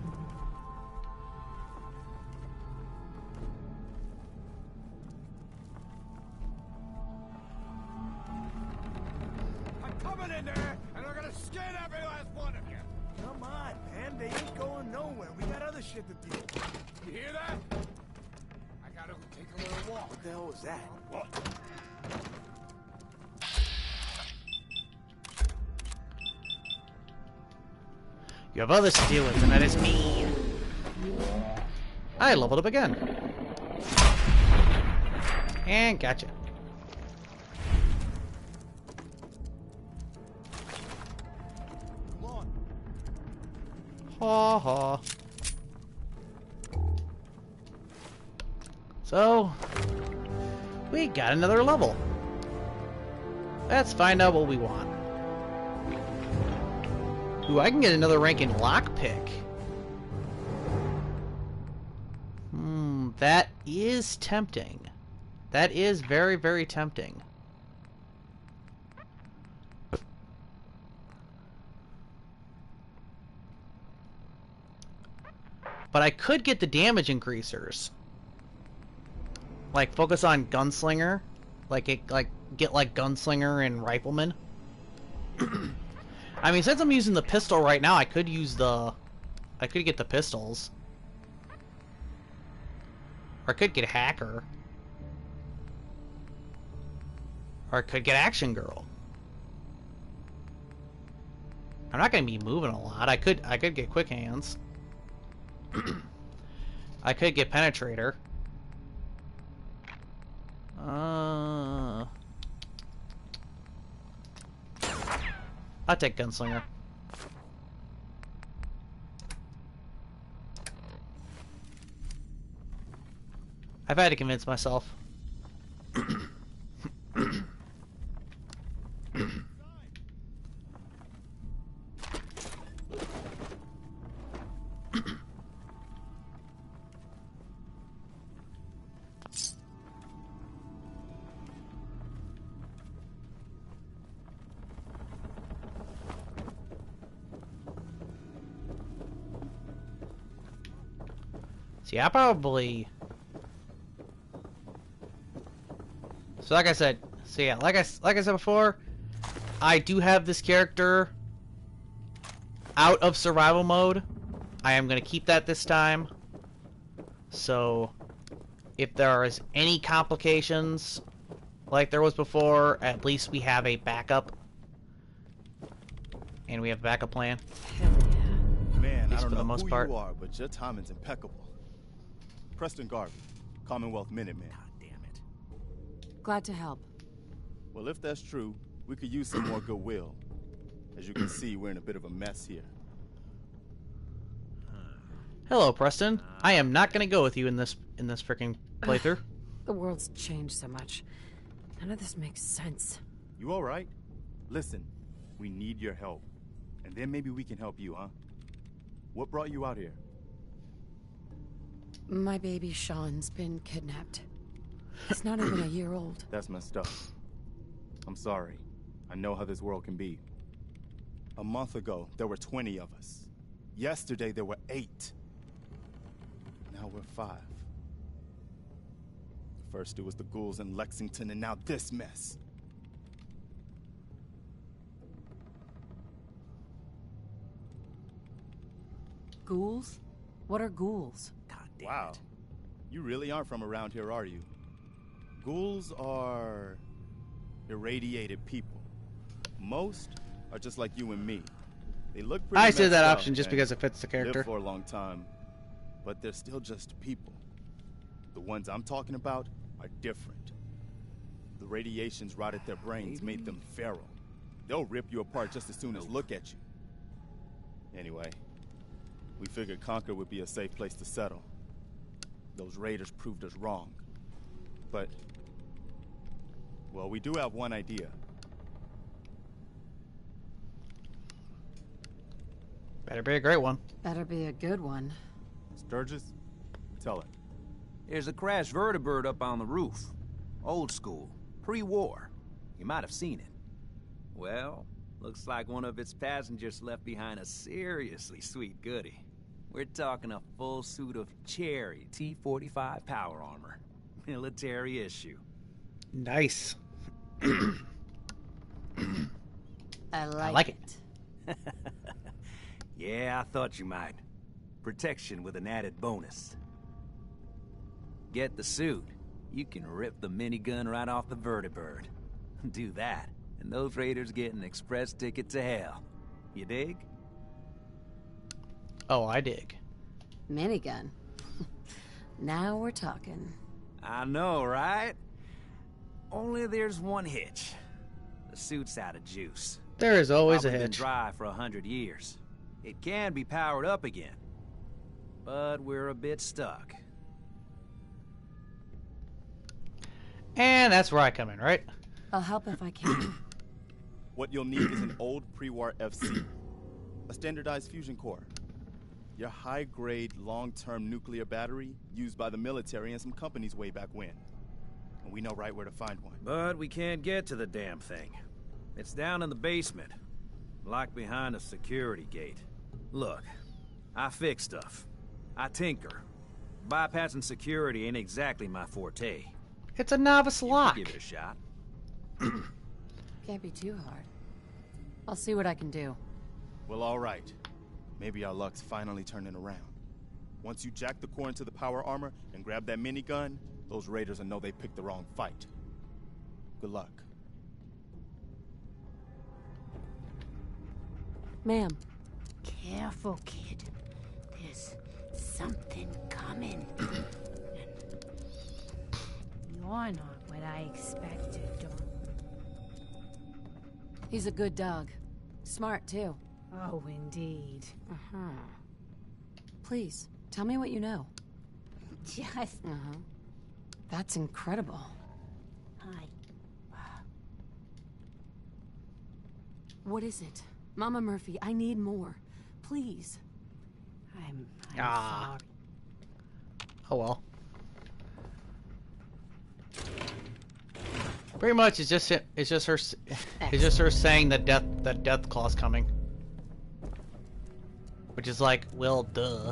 I'm coming in there, and I'm gonna skin every last one of you. Come on, man. They ain't going nowhere. We got other shit to do. You hear that? I gotta go take a little walk. What the hell was that? What? You have others to deal with, and that is me. I leveled up again. And gotcha. Come on. Ha ha. So, we got another level. Let's find out what we want. Ooh, I can get another rank in lockpick. That is tempting. That is very, very tempting. But I could get the damage increasers. Like focus on gunslinger, get like gunslinger and rifleman. I mean, since I'm using the pistol right now, I could get the pistols. Or I could get hacker. Or I could get action girl. I'm not gonna be moving a lot. I could get quick hands. I could get penetrator. I'll take gunslinger. I've had to convince myself. See, I probably... So like I said, like I said before, I do have this character out of survival mode. I am going to keep that this time. So, if there is any complications like there was before, at least we have a backup. And we have a backup plan. Hell yeah. Man, I don't for the know most who part. you are, but your timing's impeccable. Preston Garvey, Commonwealth Minuteman. God damn it. Glad to help. Well, if that's true, we could use some more goodwill. As you can see, we're in a bit of a mess here. Hello, Preston. I am not going to go with you in this freaking playthrough. The world's changed so much. None of this makes sense. You all right? Listen, we need your help. And then maybe we can help you, huh? What brought you out here? My baby Sean's been kidnapped. He's not even a year old. That's messed up. I'm sorry. I know how this world can be. A month ago, there were 20 of us. Yesterday, there were 8. Now we're 5. First, it was the ghouls in Lexington, and now this mess. Ghouls? What are ghouls? God damn Wow. it. You really aren't from around here, are you? Ghouls are irradiated people. Most are just like you and me. They look pretty I said that messed up option just and because it fits the live character. for a long time, but they're still just people. The ones I'm talking about are different. The radiations rotted their brains, made them feral. They'll rip you apart just as soon as look at you. Anyway, we figured Concord would be a safe place to settle. Those raiders proved us wrong. But, well, we do have one idea. Better be a great one. Better be a good one. Sturgis, tell it. There's a crashed vertibird up on the roof. Old school, pre-war. You might have seen it. Well, looks like one of its passengers left behind a seriously sweet goodie. We're talking a full suit of cherry T-45 power armor. Military issue. Nice. I like it. Yeah, I thought you might. Protection with an added bonus. Get the suit. You can rip the minigun right off the vertibird. Do that, and those raiders get an express ticket to hell. You dig? Oh, I dig. Minigun. Now we're talking. I know, right? Only there's one hitch. The suit's out of juice. There is always Probably a been hitch. dry for 100 years. It can be powered up again, but we're a bit stuck. And that's where I come in, right? I'll help if I can. What you'll need is an old pre-war FC, a standardized fusion core, your high-grade, long-term nuclear battery used by the military and some companies way back when. And we know right where to find one. But we can't get to the damn thing. It's down in the basement, locked behind a security gate. Look, I fix stuff. I tinker. Bypassing security ain't exactly my forte. It's a novice You lock. can give it a shot. Can't be too hard. I'll see what I can do. Well, all right. Maybe our luck's finally turning around. Once you jack the core into the power armor and grab that minigun, those raiders will know they picked the wrong fight. Good luck. Ma'am. Careful, kid. There's something coming. You're not what I expected, Dawn. He's a good dog. Smart, too. Oh, indeed. Uh-huh. Please, tell me what you know. Just... Uh-huh. That's incredible. I... What is it? Mama Murphy, I need more. Please. I'm Ah. sorry. Oh well. Pretty much, it's just her saying that death claw's coming, which is like, well, duh.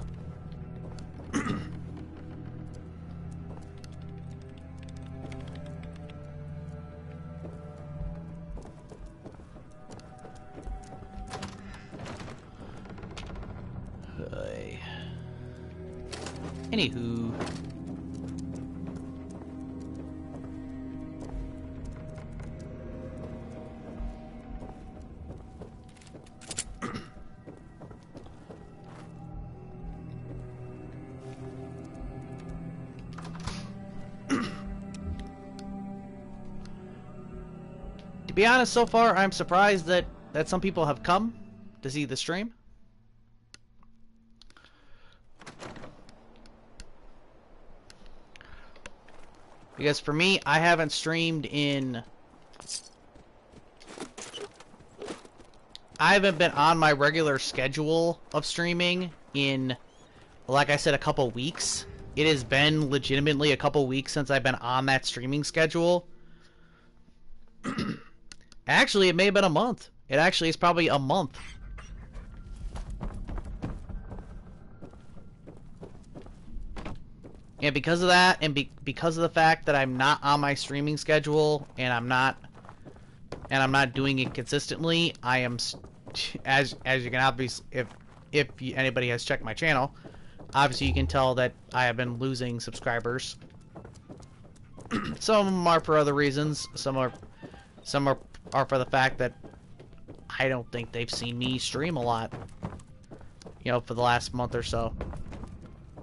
Anywho. To be honest, so far, I'm surprised that some people have come to see the stream. Because for me, I haven't streamed in... I haven't been on my regular schedule of streaming in, like I said, a couple weeks. It has been legitimately a couple weeks since I've been on that streaming schedule. Actually, it may have been a month. It actually is probably a month. And because of that, and because of the fact that I'm not on my streaming schedule, and I'm not doing it consistently, I am, as you can obviously, if anybody has checked my channel, obviously you can tell that I have been losing subscribers. Some are for other reasons. Some are for the fact that I don't think they've seen me stream a lot, you know, for the last month or so.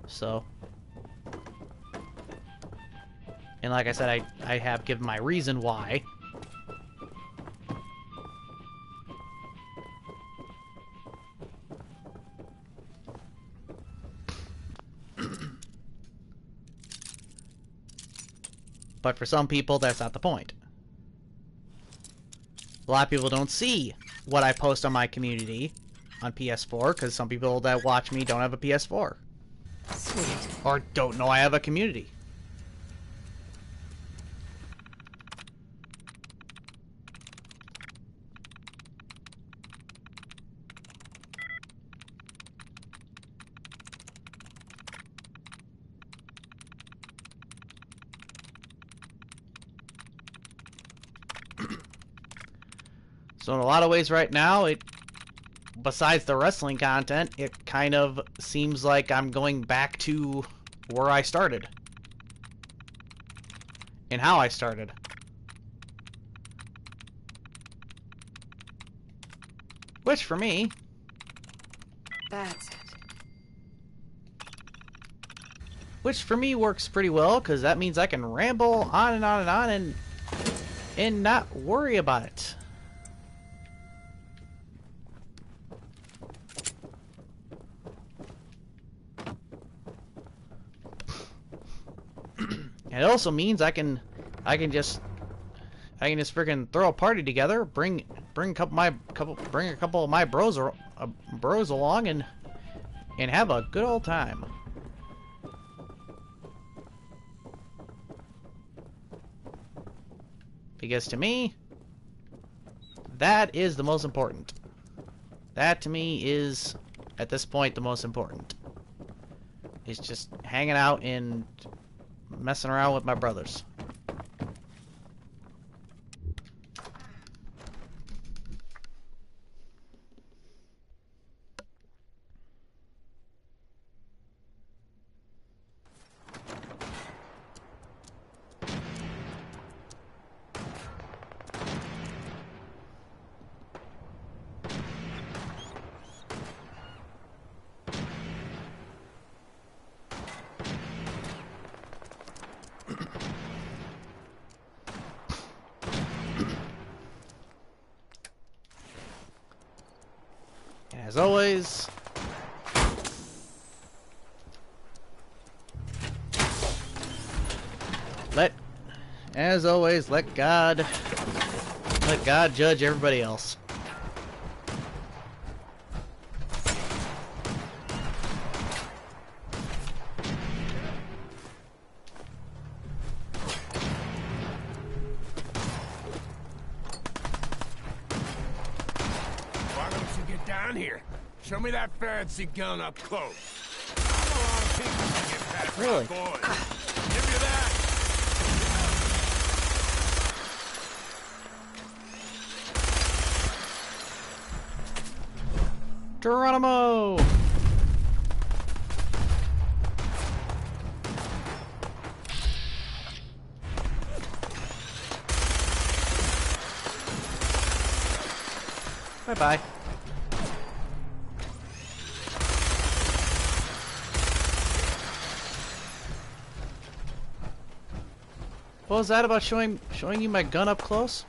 So. And like I said, I have given my reason why. But for some people, that's not the point. A lot of people don't see what I post on my community on PS4 because some people that watch me don't have a PS4. Sweet. Or don't know I have a community. So in a lot of ways right now, besides the wrestling content, it kind of seems like I'm going back to where I started. And how I started. Which, for me... That's it. Which, for me, works pretty well, because that means I can ramble on and on and on and not worry about it. And it also means I can just freaking throw a party together, bring a couple of my bros along and have a good old time. Because to me, that is the most important. That to me is at this point the most important. It's just hanging out and messing around with my brothers. As always, let God judge everybody else. Why don't you get down here? Show me that fancy gun up close. I'm a lot of people to get past Really? my boys. Give you that. Geronimo! Bye-bye. What was that about showing you my gun up close?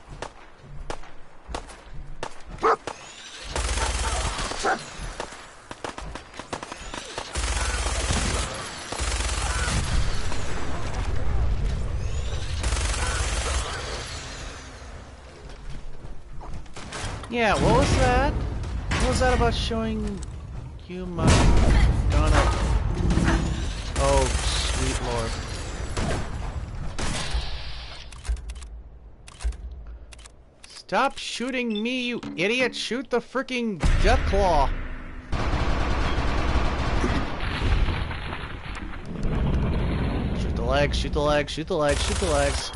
Yeah, what was that? What was that about showing you my gun up? Oh, sweet lord. Stop shooting me, you idiot! Shoot the freaking death claw! Shoot the legs, shoot the legs, shoot the legs, shoot the legs.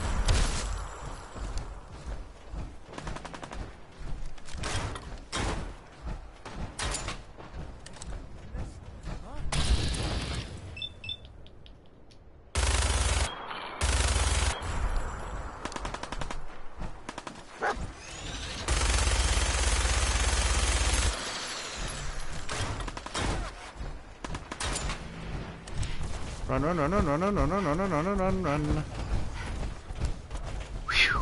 Run, run, run, run, run, run, run, run, run, run, run, run, run. Whew.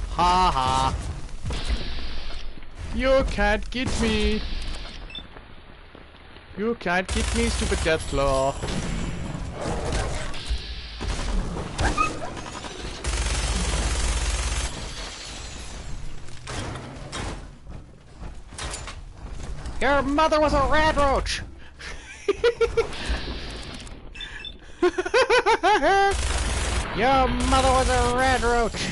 Ha ha. You can't get me. You can't get me, stupid Deathclaw. Your mother was a rat roach! Your mother was a rat roach!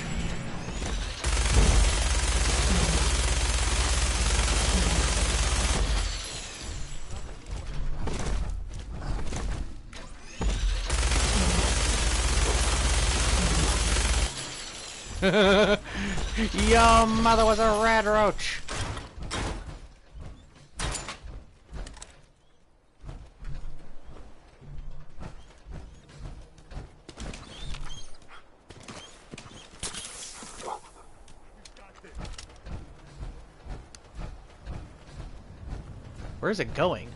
Your mother was a rat roach! Where's it going?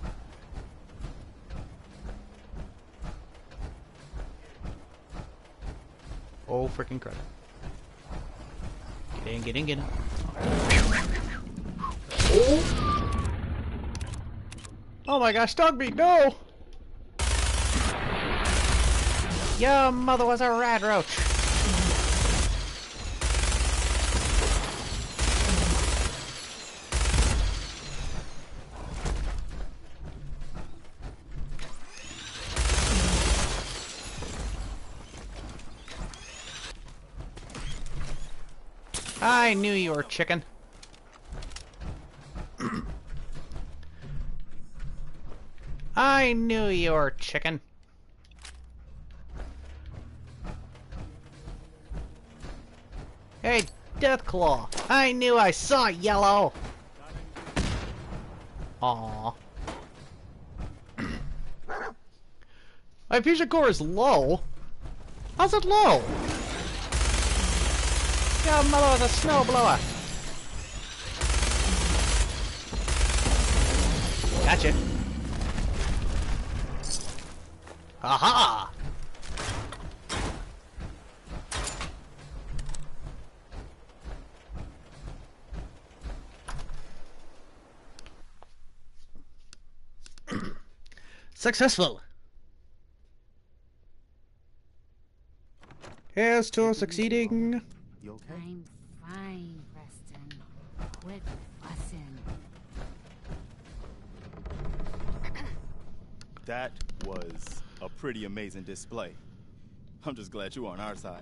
Oh, freaking crap. Get in, get in, get in. Oh my gosh, dog meat, no! Your mother was a rat roach. I knew you were chicken. I knew you were chicken. Hey, Deathclaw! I knew I saw yellow! Aww. My fusion core is low? How's it low? Your mother was a snowblower! Gotcha. Aha! Successful! Here's to succeeding! You okay? I'm fine, Preston. Quit fussing. That was a pretty amazing display. I'm just glad you're on our side.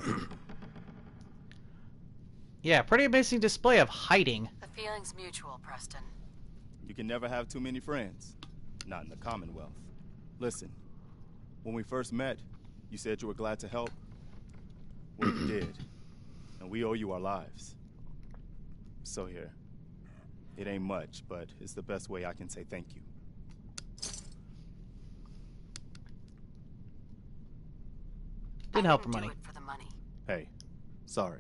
Yeah, pretty amazing display of hiding. The feeling's mutual, Preston. You can never have too many friends. Not in the Commonwealth. Listen, when we first met, you said you were glad to help. Well, you did. And we owe you our lives. So here. It ain't much, but it's the best way I can say thank you. Didn't help for money. Do it for the money. Hey, sorry.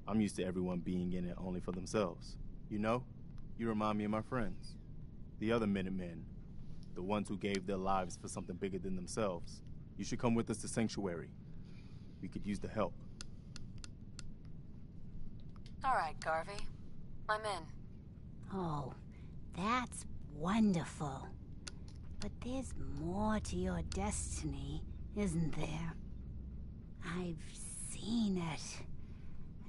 I'm used to everyone being in it only for themselves. You know, you remind me of my friends. The other Minutemen. The ones who gave their lives for something bigger than themselves. You should come with us to Sanctuary. We could use the help. All right, Garvey. I'm in. Oh, that's wonderful. But there's more to your destiny, isn't there? I've seen it,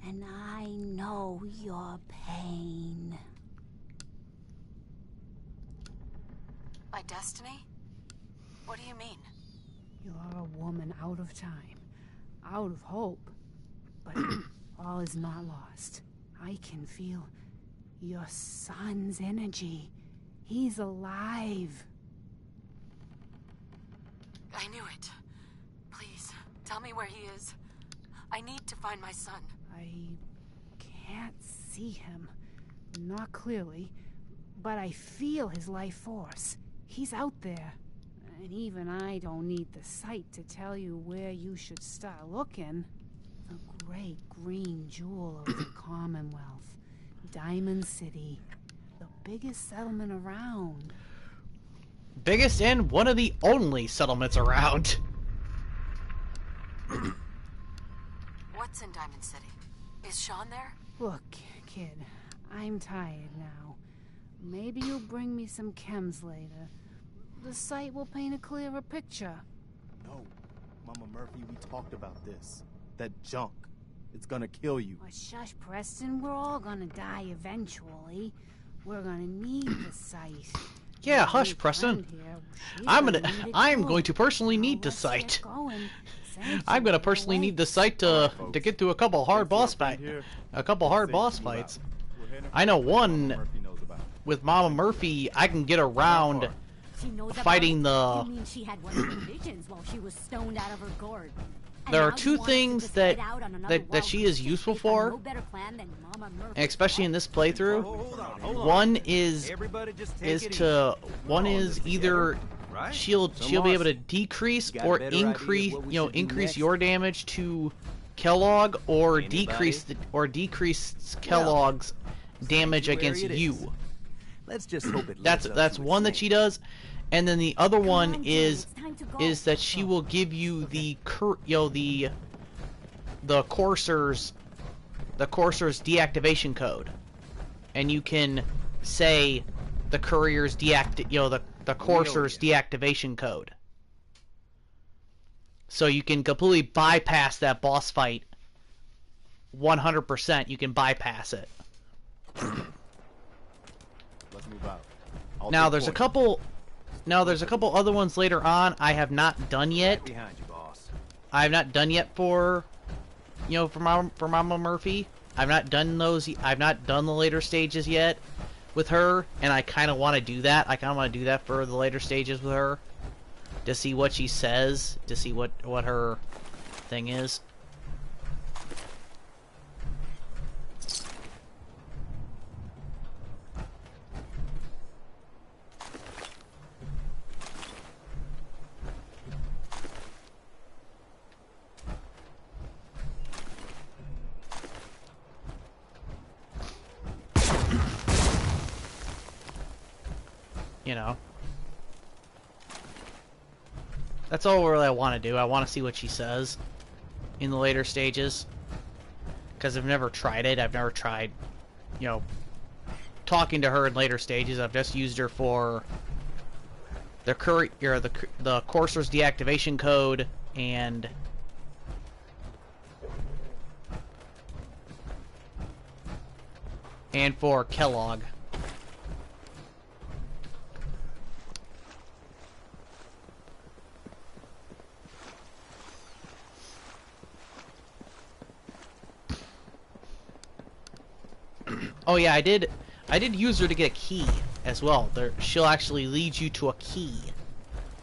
and I know your pain. My destiny? What do you mean? You're a woman out of time, out of hope. But all is not lost. I can feel your son's energy. He's alive. I knew it. Please, tell me where he is. I need to find my son. I can't see him. Not clearly. But I feel his life force. He's out there. And even I don't need the sight to tell you where you should start looking. The great green jewel of the Commonwealth. Diamond City. The biggest settlement around. Biggest and one of the only settlements around. What's in Diamond City? Is Sean there? Look, kid, I'm tired now. Maybe you'll bring me some chems later. The site will paint a clearer picture. No, Mama Murphy, we talked about this. That junk. It's gonna kill you. Oh, shush, Preston. We're all gonna die eventually. We're gonna need the site. Yeah, If hush, we Preston. find here, she's I'm need gonna. it I'm too. going to personally Now need the let's get site. going. Sam's I'm gonna on her personally way. need the site Alright, to folks. get through a couple hard Thanks to our boss friend fight, here. a couple hard Safe boss to move out. fights. We're heading I know for the place one Mama Murphy knows about. with Mama Murphy. I can get around She knows about fighting it? the. You mean she had one of her visions while she was stoned out of her gourd? And There are now you two want us to things just that head out on another that wild she is goose useful chase based on for, no better plan than Mama Murphy's especially in plan? this playthrough. Hold on. One is Everybody just take is it to easy. one We're all in is this either together, right? she'll Some be of able us to decrease got a or better idea of increase what we you know should do increase next? your damage to Kellogg, or Anybody? decrease Kellogg's damage Sanctuary against it you. is. Let's just hope it That's lives up that's to one its that she name. does, and then the other Come one on, Jane, is it's time to go. that she will give you the the courser's deactivation code, and you can say the courier's the courser's deactivation code, so you can completely bypass that boss fight. 100%, you can bypass it. Let's move out. I'll Now take there's a point. couple. Now there's a couple other ones later on I have not done yet. Right behind you, boss. I have not done yet for Mama Murphy. I've not done those. I've not done the later stages yet with her, and I kind of want to do that. I kind of want to do that for the later stages with her, to see what she says, to see what her thing is. You know. That's all really I want to do. I want to see what she says in the later stages. Because I've never tried it. I've never tried, talking to her in later stages. I've just used her for the courser's deactivation code and for Kellogg. Oh yeah, I did use her to get a key as well. She'll actually lead you to a key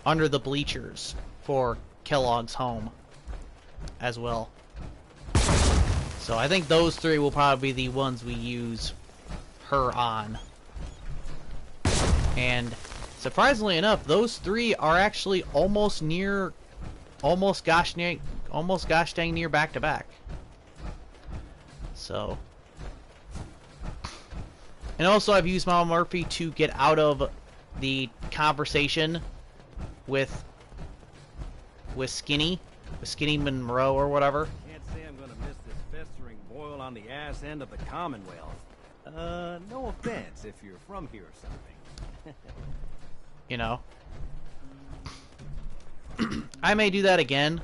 under the bleachers for Kellogg's home as well. So I think those three will probably be the ones we use her on. And surprisingly enough, those three are actually almost gosh dang near back to back. So. And also I've used Mama Murphy to get out of the conversation with Skinny Monroe or whatever. Can't say I'm gonna miss this festering boil on the ass end of the Commonwealth. No offense if you're from here or something. You know. I may do that again.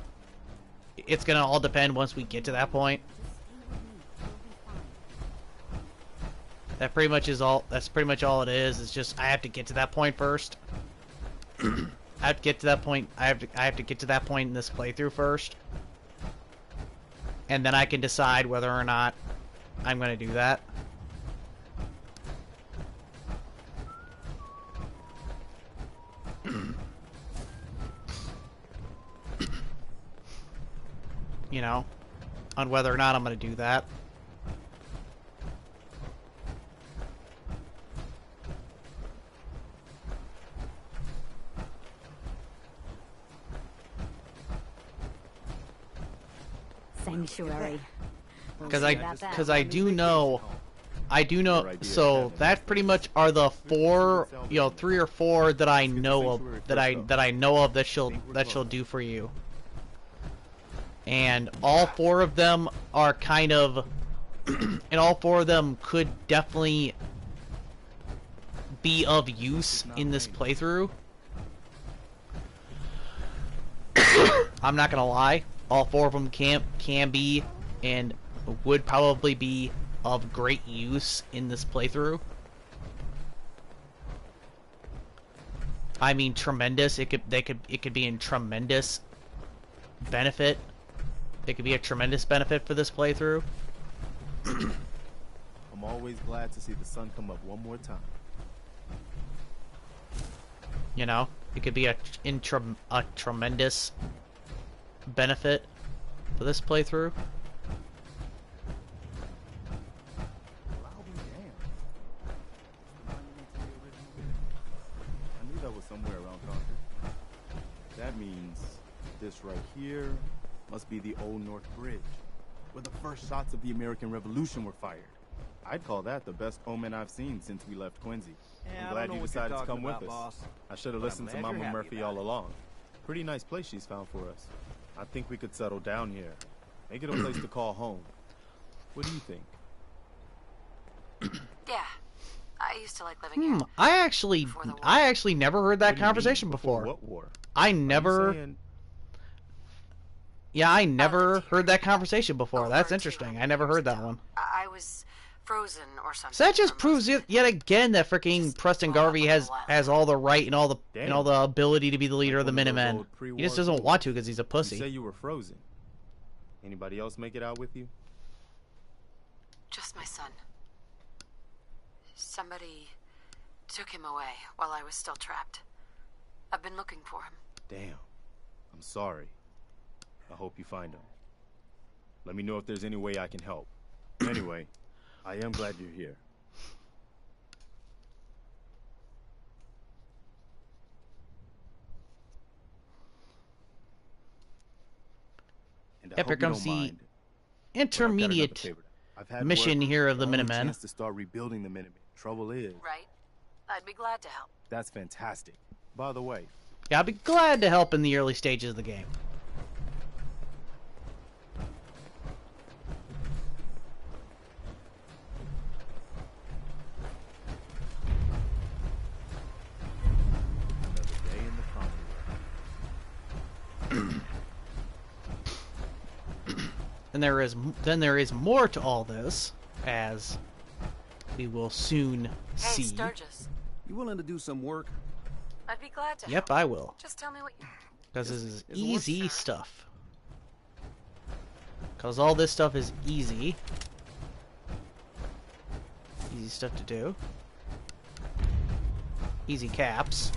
It's gonna all depend once we get to that point. That's pretty much all it is. It's just I have to get to that point first. I have to get to that point. I have to get to that point in this playthrough first, and then I can decide whether or not I'm going to do that. You know, on whether or not I'm going to do that. Sanctuary. Because see about that. I do know, Your idea so of that pretty much are the four, 3 or 4 that I know of, that I know of that she'll do for you. And all 4 of them are kind of, and all 4 of them could definitely be of use in this playthrough. I'm not gonna lie, all 4 of them can be and would probably be of great use in this playthrough. I mean tremendous. It could be in tremendous benefit. It could be a tremendous benefit for this playthrough. I'm always glad to see the sun come up one more time. You know, it could be a tremendous benefit for this playthrough. Well, I'll be damned. I knew that was somewhere around Concord. That means this right here must be the Old North Bridge, where the first shots of the American Revolution were fired. I'd call that the best omen I've seen since we left Quincy. Yeah, I'm glad you decided to come with us. Boss. I should have listened to glad you're Mama happy Murphy about all along. Pretty nice place she's found for us. I think we could settle down here. Make it a place to call home. What do you think? Yeah. I used to like living here. I actually never heard that What do you conversation mean? before. What war? I Are you never. saying- Yeah, I never lived heard that conversation before. Over That's 200 interesting. I never heard that years one. ago. I was frozen or something. So that just for proves most of yet again that freaking Just Preston brought up Garvey a has little while has all the right and all the ability to be the leader Like of the one of those Minutemen. old He pre-war just doesn't duels. want to because he's a You pussy. say you were frozen. Anybody else make it out with you? Just my son. Somebody took him away while I was still trapped. I've been looking for him. Damn. I'm sorry. I hope you find him. Let me know if there's any way I can help. Anyway, I am glad you're here. And I Yep, hope here you comes don't the mind, but I've got another intermediate favor. I've had mission word here of the we're on a Minutemen. chance to start rebuilding the Minutemen. Trouble is, Right? I'd be glad to help. that's fantastic. By the way, Yeah, I'll be glad to help in the early stages of the game. another day in the Commonwealth. And there is more to all this, as we will soon Hey, see. Sturgis. You willing to do some work? I'd be glad to Yep, help. I will. Just tell me what you... Because this is Is it easy work, sir? stuff. Because all this stuff is easy. Easy stuff to do. Easy caps.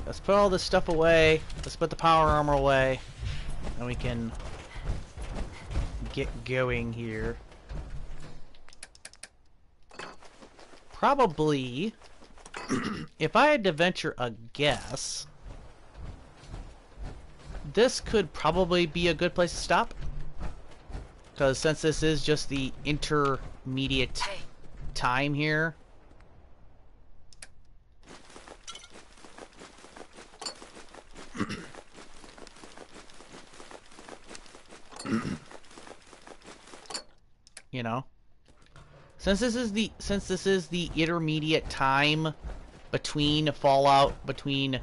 Let's put all this stuff away. Let's put the power armor away. And we can get going here. Probably, if I had to venture a guess, this could probably be a good place to stop. Because since this is just the intermediate Hey, time here. You know, since this is the intermediate time between Fallout, between, you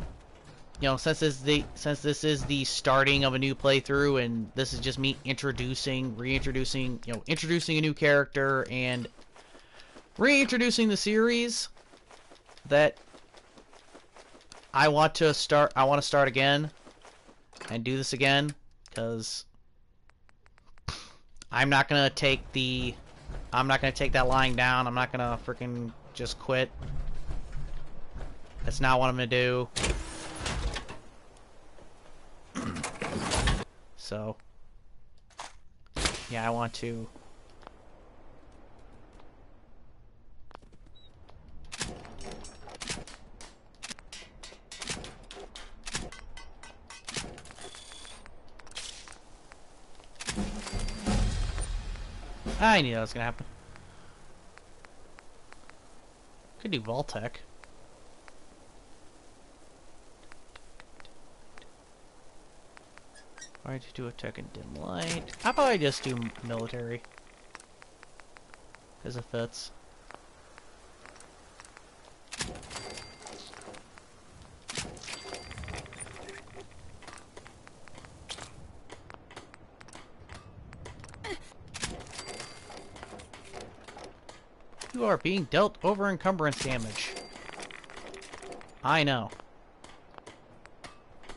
know, since this is the starting of a new playthrough, and this is just me reintroducing, you know, introducing a new character and reintroducing the series, that I want to start again and do this again, because I'm not gonna take that lying down. I'm not gonna freaking just quit. That's not what I'm gonna do. So, yeah, I want to. I knew that was gonna happen. Could do Vault-Tec. Why'd you do a tech and dim light? I'll probably just do military. Because it fits. You are being dealt over encumbrance damage. I know.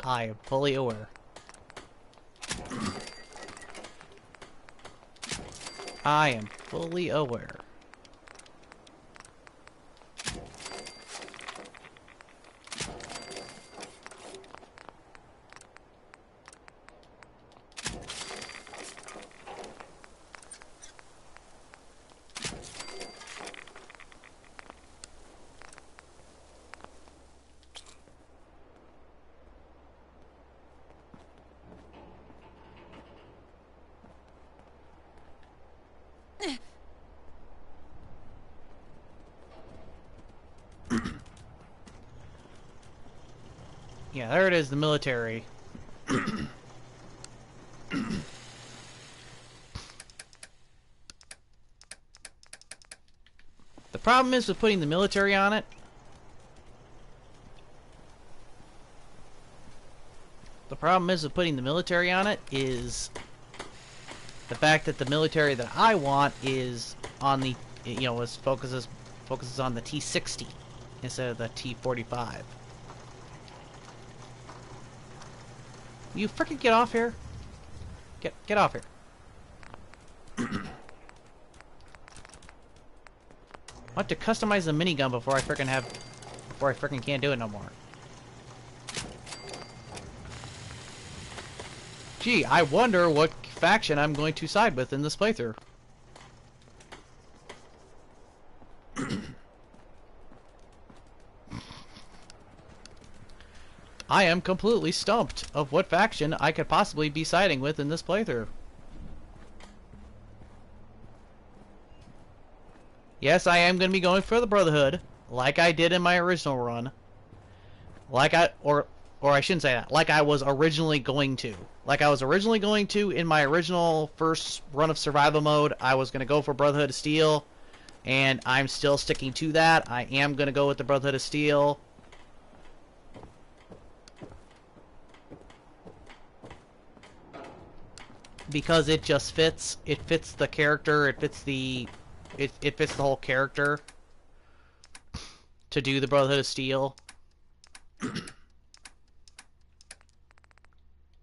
I am fully aware. I am fully aware. Yeah, there it is, the military. The problem is with putting the military on it. The problem is with putting the military on it is the fact that the military that I want is on the, you know, focuses on the T60 instead of the T45. You frickin' get off here. Get off here. I want to customize the minigun before I frickin' can't do it no more. Gee, I wonder what faction I'm going to side with in this playthrough. I am completely stumped of what faction I could possibly be siding with in this playthrough. Yes, I am going to be going for the Brotherhood, like I did in my original run. Or I shouldn't say that. Like I was originally going to. Like I was originally going to in my original first run of survival mode. I was going to go for Brotherhood of Steel, and I'm still sticking to that. I am going to go with the Brotherhood of Steel. Because it just fits. It fits the character. It fits the whole character to do the Brotherhood of Steel.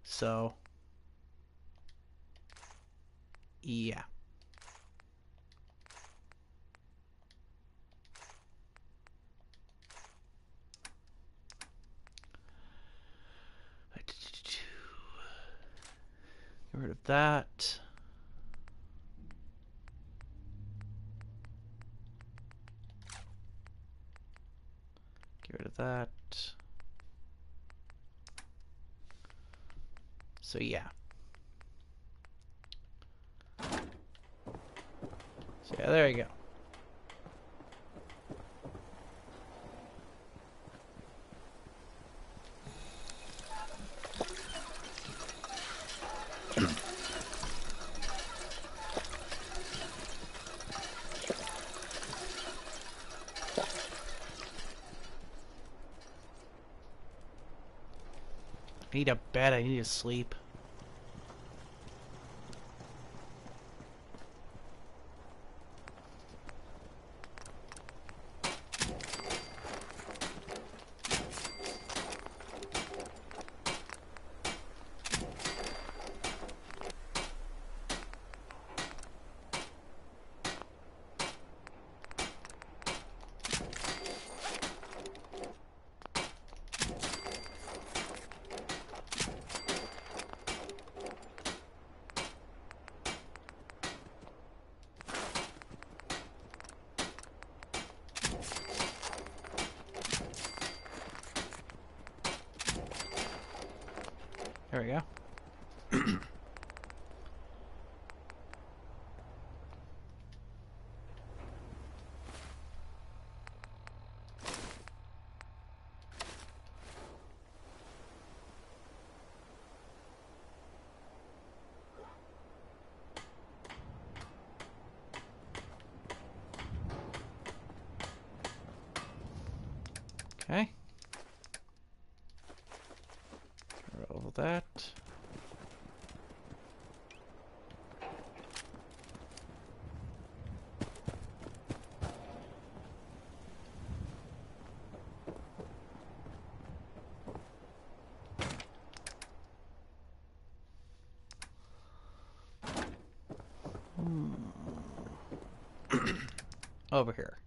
So, yeah. Get rid of that. Get rid of that. So yeah. So yeah, there you go. I need a bed, I need to sleep. There we go. Okay. Roll that. over here.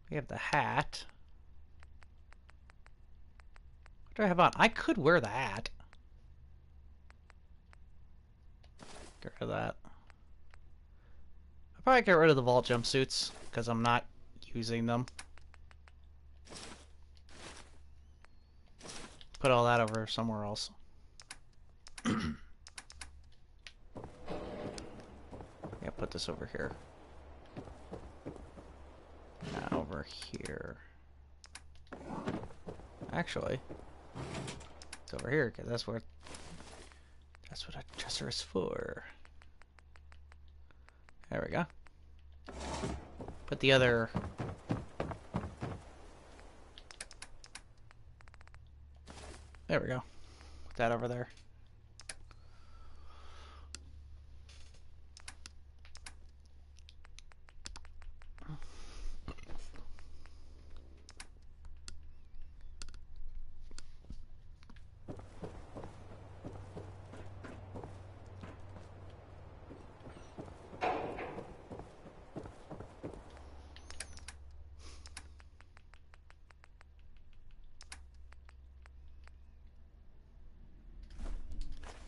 We have the hat. What do I have on? I could wear the hat. Get rid of that. I'll probably get rid of the vault jumpsuits because I'm not using them. Put all that over somewhere else. Yeah, put this over here. Now over here. Actually, it's over here because that's what a dresser is for. There we go. Put the other. There we go. Put that over there.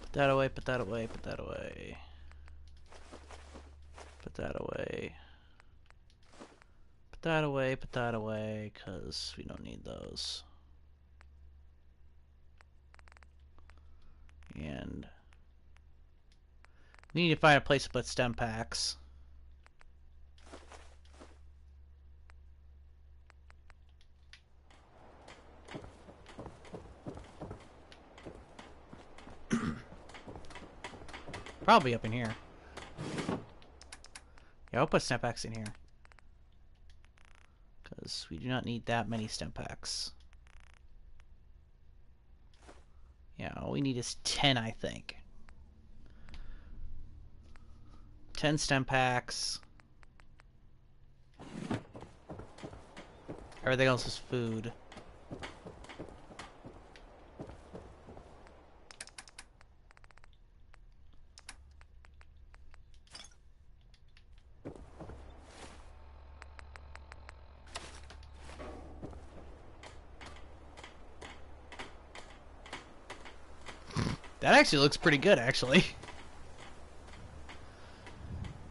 Put that away, put that away, put that away. Put that away. Put that away, put that away, because we don't need those. And we need to find a place to put stem packs. Probably up in here. Yeah, I'll put stem packs in here. Because we do not need that many stem packs. Yeah, all we need is 10, I think. 10 stem packs. Everything else is food. That actually looks pretty good, actually.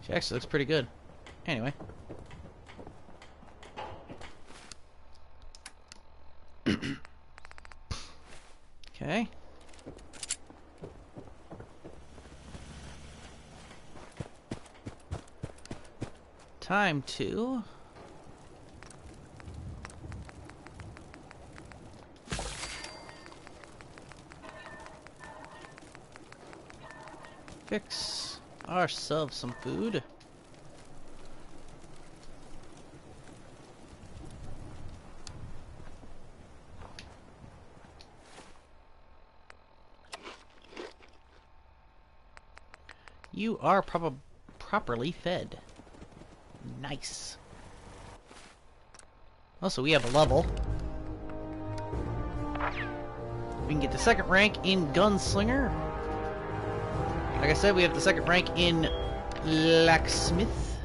She actually looks pretty good. Anyway. Okay. Time to... fix ourselves some food. You are properly fed. Nice. Also, we have a level. We can get the second rank in Gunslinger. Like I said, we have the second rank in Blacksmith.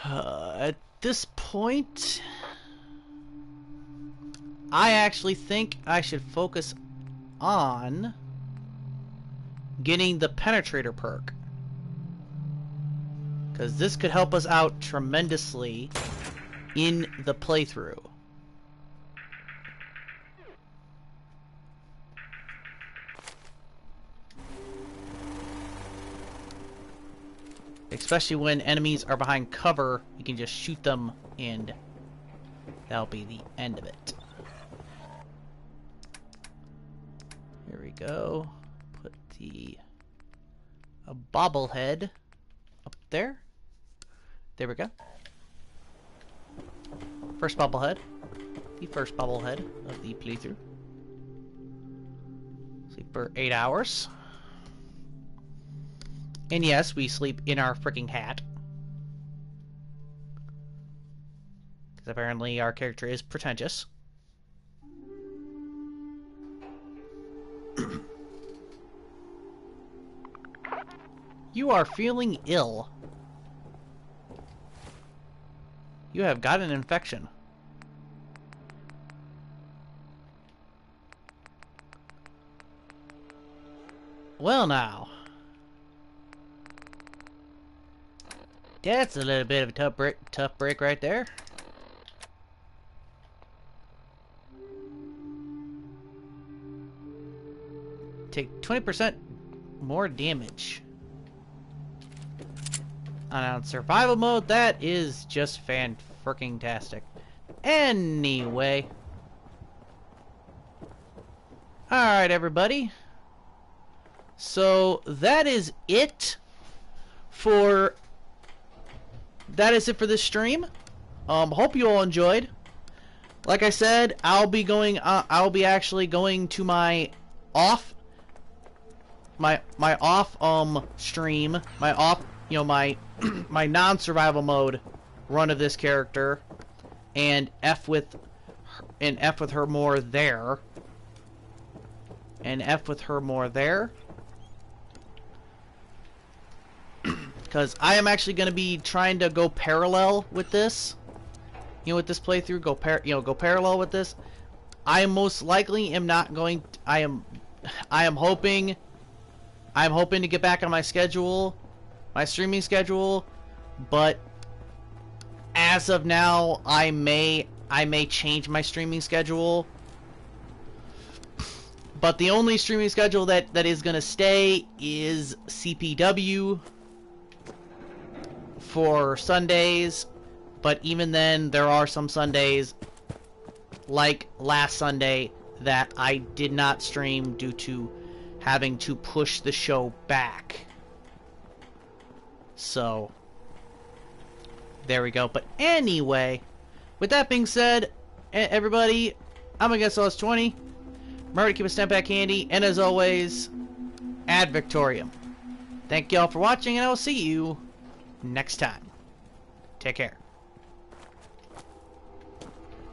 At this point, I actually think I should focus on getting the Penetrator perk. Because this could help us out tremendously in the playthrough. Especially when enemies are behind cover, you can just shoot them and that'll be the end of it. Here we go. Put a bobblehead up there. There we go. First bobblehead. The first bobblehead of the playthrough. Sleep for 8 hours. And yes, we sleep in our freaking hat. Because apparently our character is pretentious. You are feeling ill. You have got an infection. Well now. That's a little bit of a tough break right there. Take 20% more damage. On survival mode, that is just fan-freaking-tastic. Anyway. Alright, everybody. So, that is it for... That is it for this stream. Hope you all enjoyed. Like I said, I'll be actually going to my off stream, my off, you know, my my non-survival mode run of this character, and F with her more there, because I am actually going to be trying to go parallel with this, you know, with this playthrough, go parallel with this. I most likely am not going. I am hoping to get back on my schedule, my streaming schedule, but as of now, I may change my streaming schedule. But the only streaming schedule that is gonna stay is CPW for Sundays. But even then, there are some Sundays, like last Sunday, that I did not stream due to having to push the show back. So, there we go. But anyway, with that being said, everybody, I'm against us 20. Remember to keep a step back handy, and as always, ad Victoriam. Thank y'all for watching, and I will see you next time. Take care.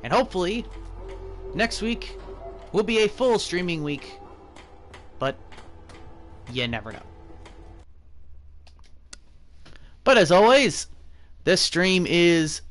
And hopefully, next week will be a full streaming week, but you never know. But as always, this stream is